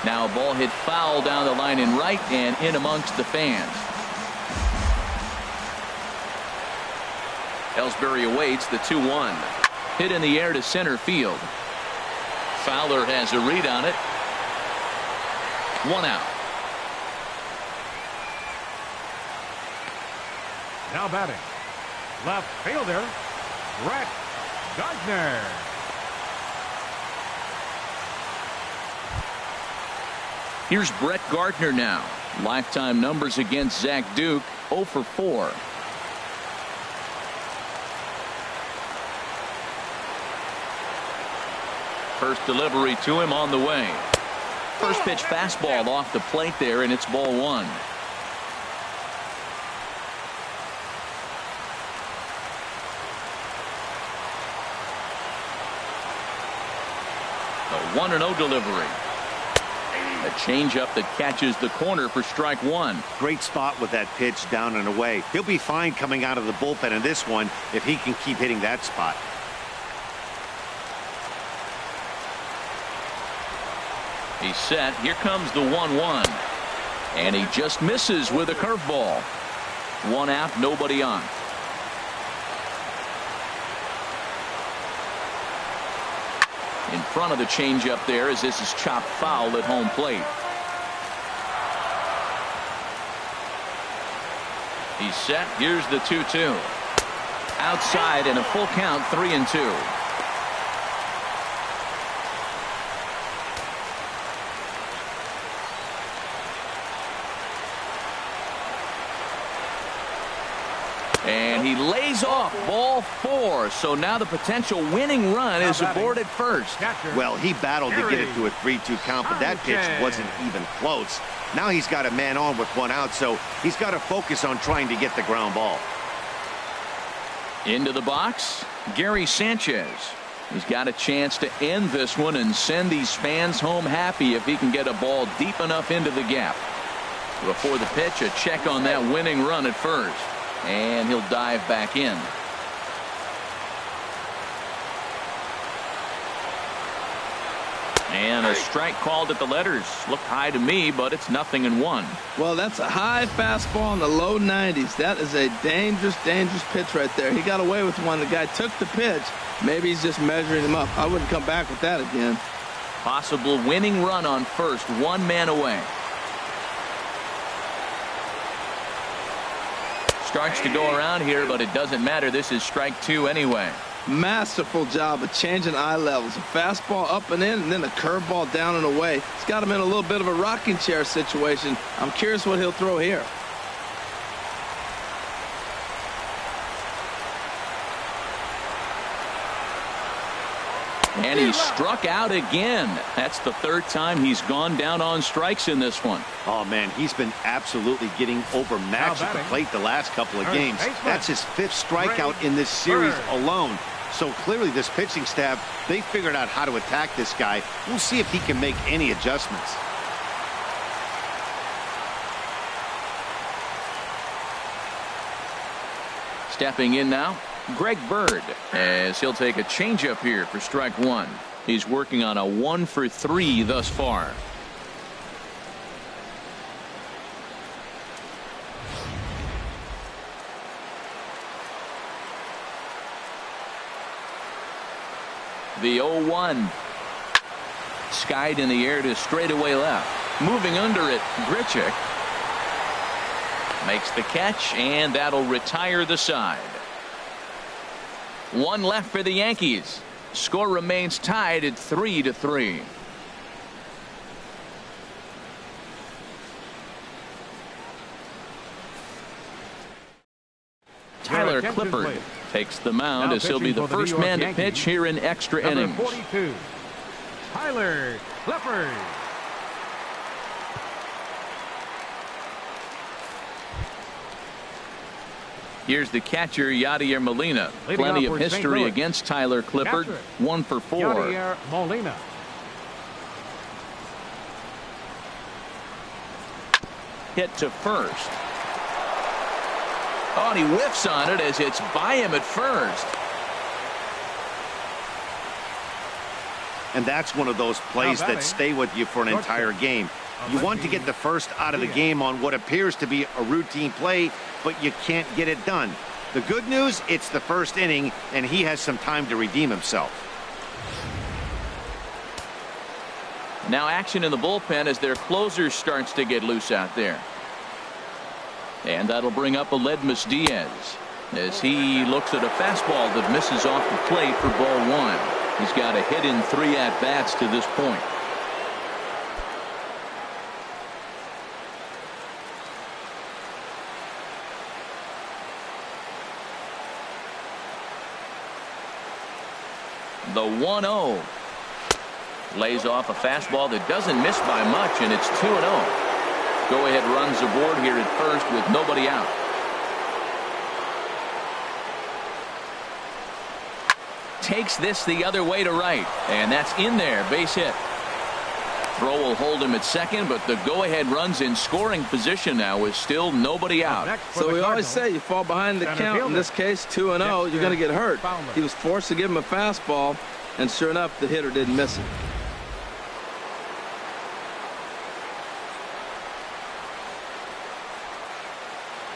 Now a ball hit foul down the line in right and in amongst the fans. Ellsbury awaits the 2-1. Hit in the air to center field. Fowler has a read on it. 1 out. Now batting, left fielder Brett Gardner. Here's Brett Gardner now. Lifetime numbers against Zach Duke, 0 for 4. First delivery to him on the way. First pitch fastball off the plate there, and it's ball 1. A 1-0 delivery. A changeup that catches the corner for strike 1. Great spot with that pitch down and away. He'll be fine coming out of the bullpen in this one if he can keep hitting that spot. He's set. Here comes the 1-1. And he just misses with a curveball. 1 out, nobody on. In front of the changeup there as this is chopped foul at home plate. He's set. Here's the 2-2. Outside and a full count, 3-2. And he lays off ball 4. So now the potential winning run is aboard at first. Well, he battled to get it to a 3-2 count, but that pitch wasn't even close. Now he's got a man on with 1 out, so he's got to focus on trying to get the ground ball. Into the box, Gary Sanchez. He's got a chance to end this one and send these fans home happy if he can get a ball deep enough into the gap. Before the pitch, a check on that winning run at first. And he'll dive back in. And a strike called at the letters. Looked high to me, but it's 0-1. Well, that's a high fastball in the low 90s. That is a dangerous pitch right there. He got away with one. The guy took the pitch. Maybe he's just measuring him up. I wouldn't come back with that again. Possible winning run on first. 1 man away. Starts to go around here, but it doesn't matter. This is strike 2 anyway. Masterful job of changing eye levels. A fastball up and in, and then a curveball down and away. It's got him in a little bit of a rocking chair situation. I'm curious what he'll throw here. And he struck out again. That's the third time he's gone down on strikes in this one. Oh, man, he's been absolutely getting overmatched at the plate the last couple of games. That's his 5th strikeout in this series alone. So clearly this pitching staff, they figured out how to attack this guy. We'll see if he can make any adjustments. Stepping in now, Greg Bird, as he'll take a changeup here for strike 1. He's working on a 1 for 3 thus far. The 0-1. Skied in the air to straightaway left. Moving under it, Grichuk makes the catch, and that'll retire the side. 1 left for the Yankees. Score remains tied at 3-3. Tyler Clippard takes the mound as he'll be the first man to pitch here in extra innings. 42, Tyler Clippard. Here's the catcher, Yadier Molina. Plenty of history against Tyler Clippard. 1 for 4. Yadier Molina. Hit to first. Oh, and he whiffs on it as it's by him at first. And that's one of those plays that stay with you for an entire game. You want to get the first out of the game on what appears to be a routine play, but you can't get it done. The good news, it's the first inning, and he has some time to redeem himself. Now action in the bullpen as their closer starts to get loose out there. And that'll bring up Aledmys Diaz as he looks at a fastball that misses off the plate for ball 1. He's got a hit in 3 at-bats to this point. The 1-0 lays off a fastball that doesn't miss by much, and it's 2-0. Go-ahead runs aboard here at first with nobody out. Takes this the other way to right, and that's in there. Base hit. Throw will hold him at second, but the go-ahead runs in scoring position now with still nobody out. So we always say you fall behind the count. In this case, 2-0, you're going to get hurt. He was forced to give him a fastball, and sure enough, the hitter didn't miss it.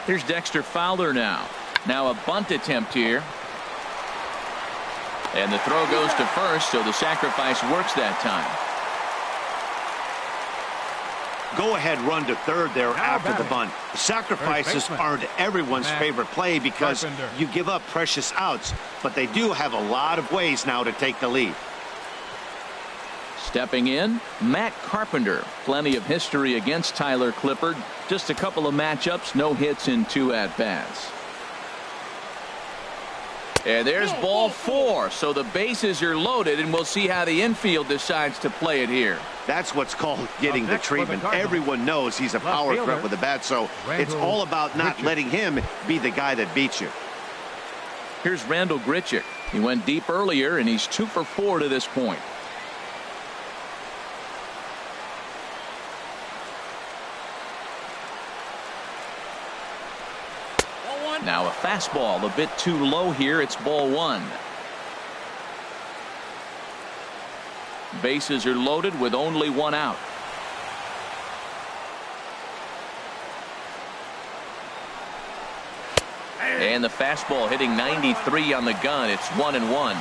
Here's Dexter Fowler now. Now a bunt attempt here. And the throw goes to first, so the sacrifice works that time. Go-ahead run to third there after the bunt. Sacrifices aren't everyone's favorite play because you give up precious outs, but they do have a lot of ways now to take the lead. Stepping in, Matt Carpenter. Plenty of history against Tyler Clippard. Just a couple of matchups, no hits in 2 at-bats. And there's ball 4, so the bases are loaded, and we'll see how the infield decides to play it here. That's what's called getting the treatment. Everyone knows he's a power threat with the bat, so it's all about not letting him be the guy that beats you. Here's Randall Grichuk. He went deep earlier, and he's 2 for 4 to this point. Now a fastball a bit too low here. It's ball 1. Bases are loaded with only 1 out. And the fastball hitting 93 on the gun. It's 1-1.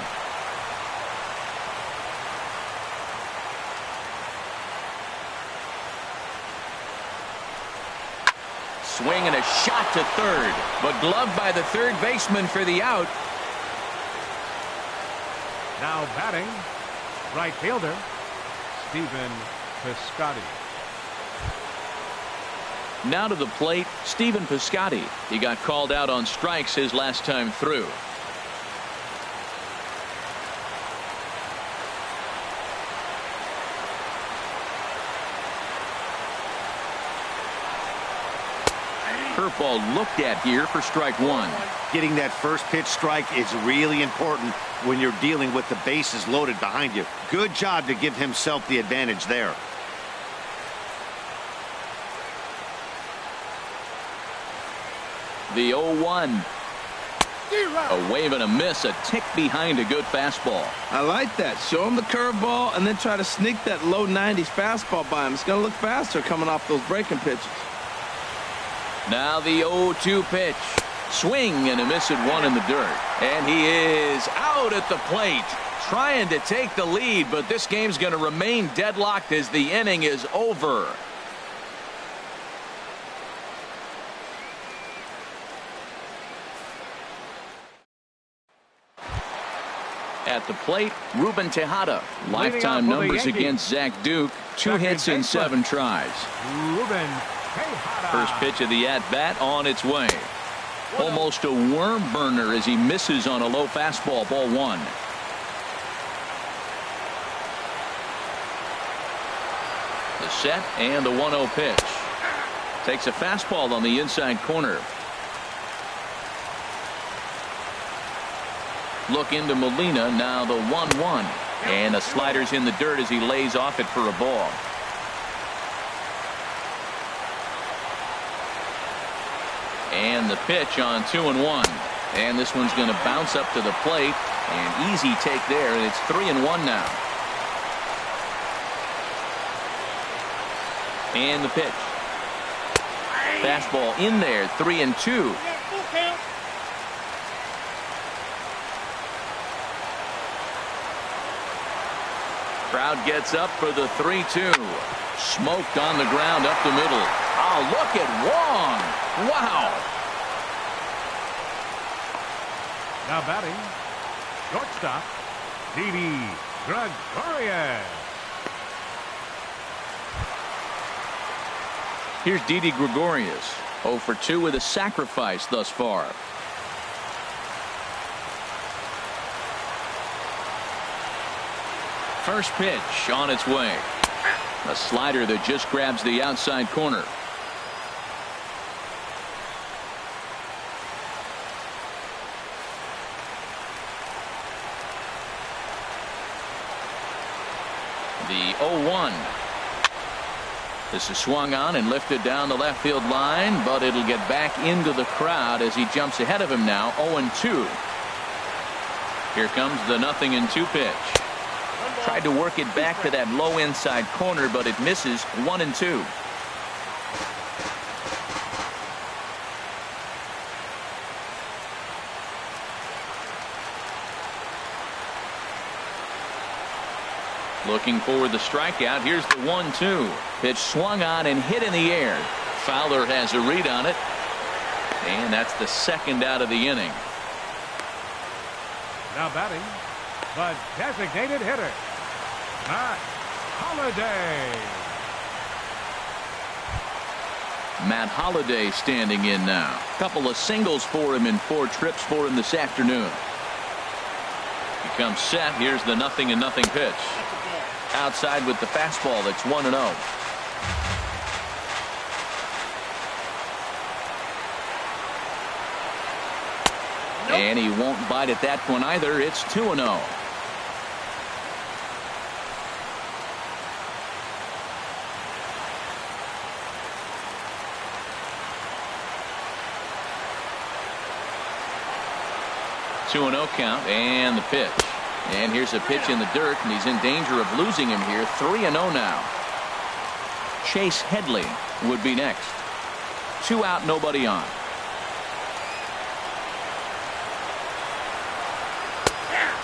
Swing and a shot to third, but gloved by the third baseman for the out. Now batting, right fielder, Stephen Piscotty. Now to the plate, Stephen Piscotty. He got called out on strikes his last time through. curveball looked at here for strike one. Getting that first pitch strike is really important when you're dealing with the bases loaded behind you. Good job to give himself the advantage there. The 0-1. A wave and a miss, a tick behind a good fastball. I like that. Show him the curveball and then try to sneak that low 90s fastball by him. It's going to look faster coming off those breaking pitches. Now the 0-2 pitch. Swing and a miss at one in the dirt. And he is out at the plate, trying to take the lead, but this game's going to remain deadlocked as the inning is over. At the plate, Ruben Tejada. Lifetime numbers against Zach Duke. 2 hits in 7 tries. Ruben Tejada. First pitch of the at-bat on its way. Almost a worm burner as he misses on a low fastball. Ball 1. The set and the 1-0 pitch. Takes a fastball on the inside corner. Look into Molina. Now the 1-1. And the slider's in the dirt as he lays off it for a ball. And the pitch on 2-1. And this one's going to bounce up to the plate. And easy take there. And it's 3-1 now. And the pitch. Fastball in there. 3-2. Crowd gets up for the 3-2. Smoked on the ground up the middle. Oh, look at Wong. Wow. Now batting, shortstop, Didi Gregorius. Here's Didi Gregorius. 0 for 2 with a sacrifice thus far. First pitch on its way. A slider that just grabs the outside corner. The 0-1. This is swung on and lifted down the left field line, but it'll get back into the crowd as he jumps ahead of him now. 0-2. Here comes the 0-2 pitch. Tried to work it back to that low inside corner, but it misses. 1-2. Looking for the strikeout. Here's the 1-2. Pitch swung on and hit in the air. Fowler has a read on it. And that's the second out of the inning. Now batting, the designated hitter, Matt Holliday. Matt Holliday standing in now. Couple of singles for him in 4 trips for him this afternoon. He comes set. Here's the 0-0 pitch. Outside with the fastball. That's 1-0. And he won't bite at that one either. It's 2-0. Count and the pitch. And here's a pitch in the dirt, and he's in danger of losing him here. 3-0 now. Chase Headley would be next. 2 out, nobody on.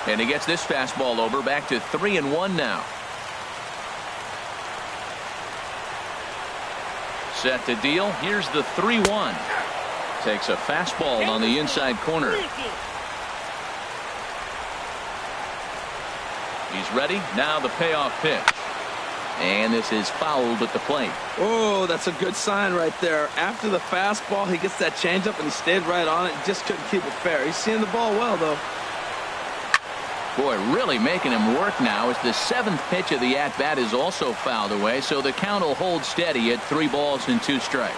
And he gets this fastball over. Back to 3-1 now. Set to deal. Here's the 3-1. Takes a fastball on the inside corner. He's ready. Now the payoff pitch. And this is fouled at the plate. Oh, that's a good sign right there. After the fastball, he gets that changeup, and he stayed right on it. Just couldn't keep it fair. He's seeing the ball well, though. Boy, really making him work now as the 7th pitch of the at-bat is also fouled away, so the count will hold steady at 3 balls and 2 strikes.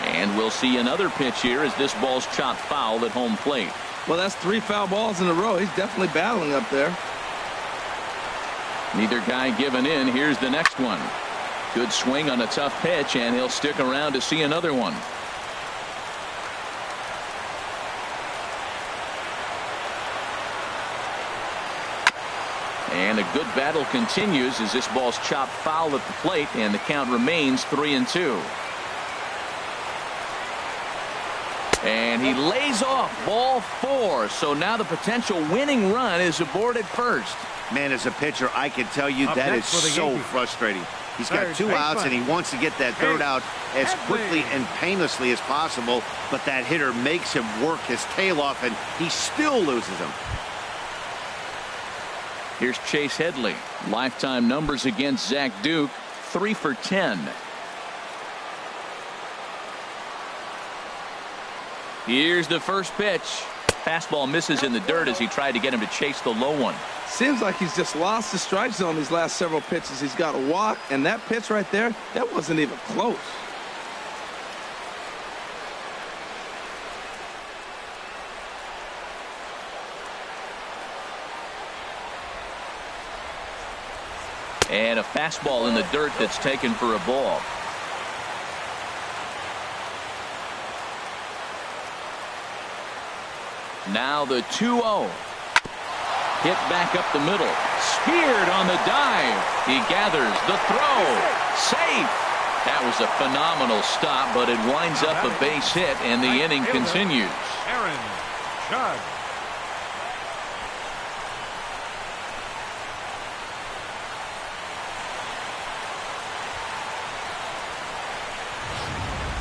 And we'll see another pitch here as this ball's chopped foul at home plate. Well, that's 3 foul balls in a row. He's definitely battling up there. Neither guy giving in. Here's the next one. Good swing on a tough pitch, and he'll stick around to see another one. And a good battle continues as this ball's chopped foul at the plate, and the count remains 3-2. And he lays off ball 4. So now the potential winning run is aboard at first. Man, as a pitcher, I can tell you that is so frustrating. He's got 2 outs and he wants to get that 3rd out as quickly and painlessly as possible. But that hitter makes him work his tail off and he still loses him. Here's Chase Headley. Lifetime numbers against Zach Duke, 3 for 10. Here's the first pitch. Fastball misses in the dirt as he tried to get him to chase the low one. Seems like he's just lost the strike zone these last several pitches. He's got a walk, and that pitch right there, that wasn't even close. And a fastball in the dirt that's taken for a ball. Now the 2-0. Hit back up the middle. Speared on the dive. He gathers the throw. Safe. That was a phenomenal stop, but it winds up a base hit, and the inning continues. Aaron Judge.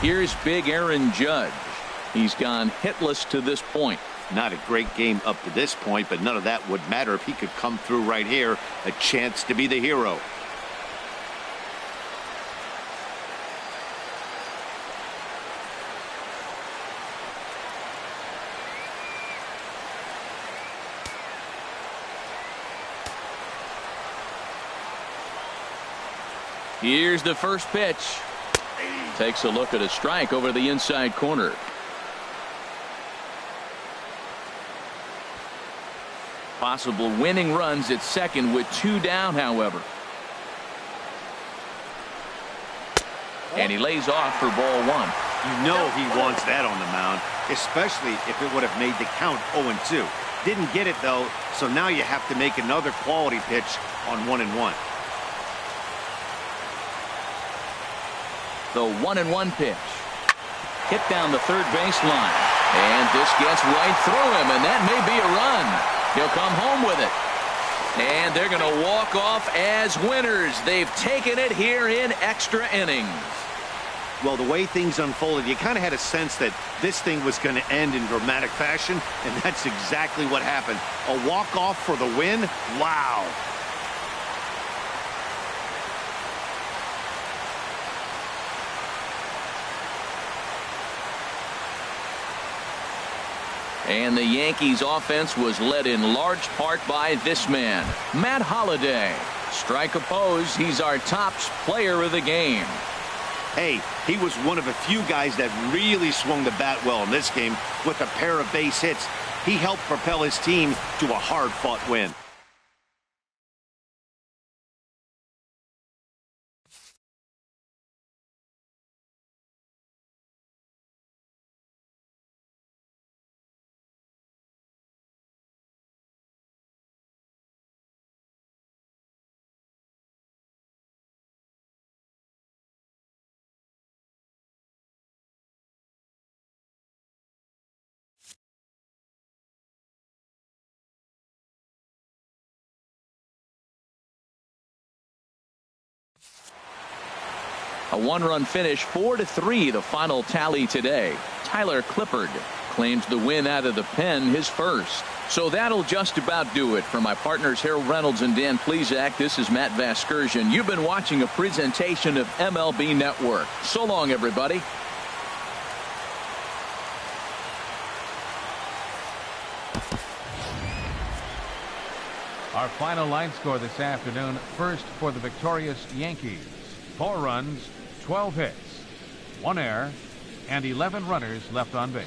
Here's big Aaron Judge. He's gone hitless to this point. Not a great game up to this point, but none of that would matter if he could come through right here. A chance to be the hero. Here's the first pitch. Takes a look at a strike over the inside corner. Possible winning runs at second with 2 down, however. And he lays off for ball 1. You know he wants that on the mound, especially if it would have made the count 0-2. Didn't get it, though, so now you have to make another quality pitch on 1-1. The 1-1 pitch. Hit down the third baseline. And this gets right through him, and that may be a run. He'll come home with it. And they're going to walk off as winners. They've taken it here in extra innings. Well, the way things unfolded, you kind of had a sense that this thing was going to end in dramatic fashion, and that's exactly what happened. A walk-off for the win? Wow. And the Yankees offense was led in large part by this man, Matt Holliday. Strike opposed, he's our top player of the game. Hey, he was one of a few guys that really swung the bat well in this game with a pair of base hits. He helped propel his team to a hard-fought win. A 1-run finish, 4-3, the final tally today. Tyler Clippard claims the win out of the pen, his first. So that'll just about do it. For my partners Harold Reynolds and Dan Plesac, this is Matt Vasgersian. You've been watching a presentation of MLB Network. So long, everybody. Our final line score this afternoon. First for the victorious Yankees. 4 runs, 12 hits, 1 error, and 11 runners left on base.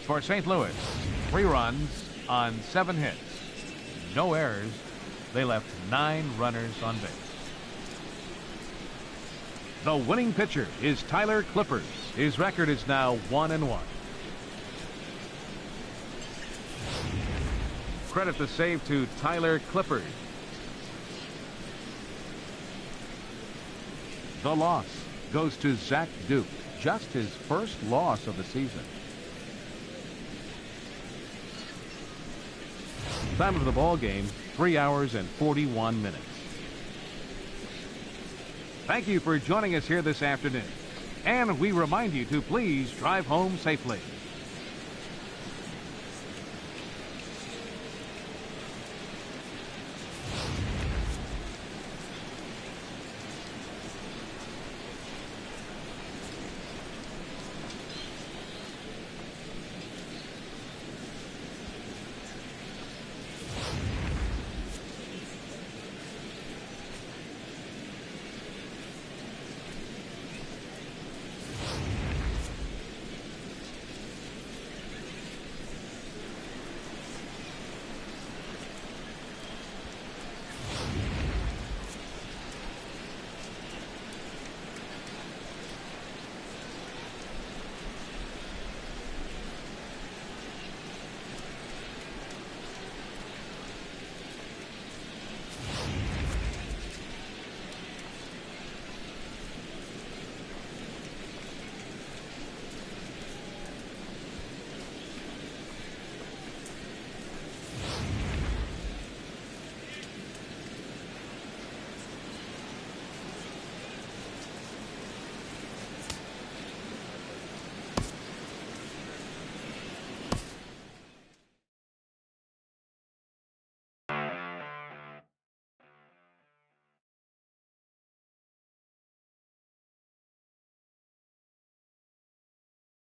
For St. Louis, 3 runs on 7 hits. No errors. They left 9 runners on base. The winning pitcher is Tyler Clippers. His record is now 1-1. Credit the save to Tyler Clippers. The loss goes to Zach Duke, just his first loss of the season. Time of the ball game, 3 hours and 41 minutes. Thank you for joining us here this afternoon. And we remind you to please drive home safely.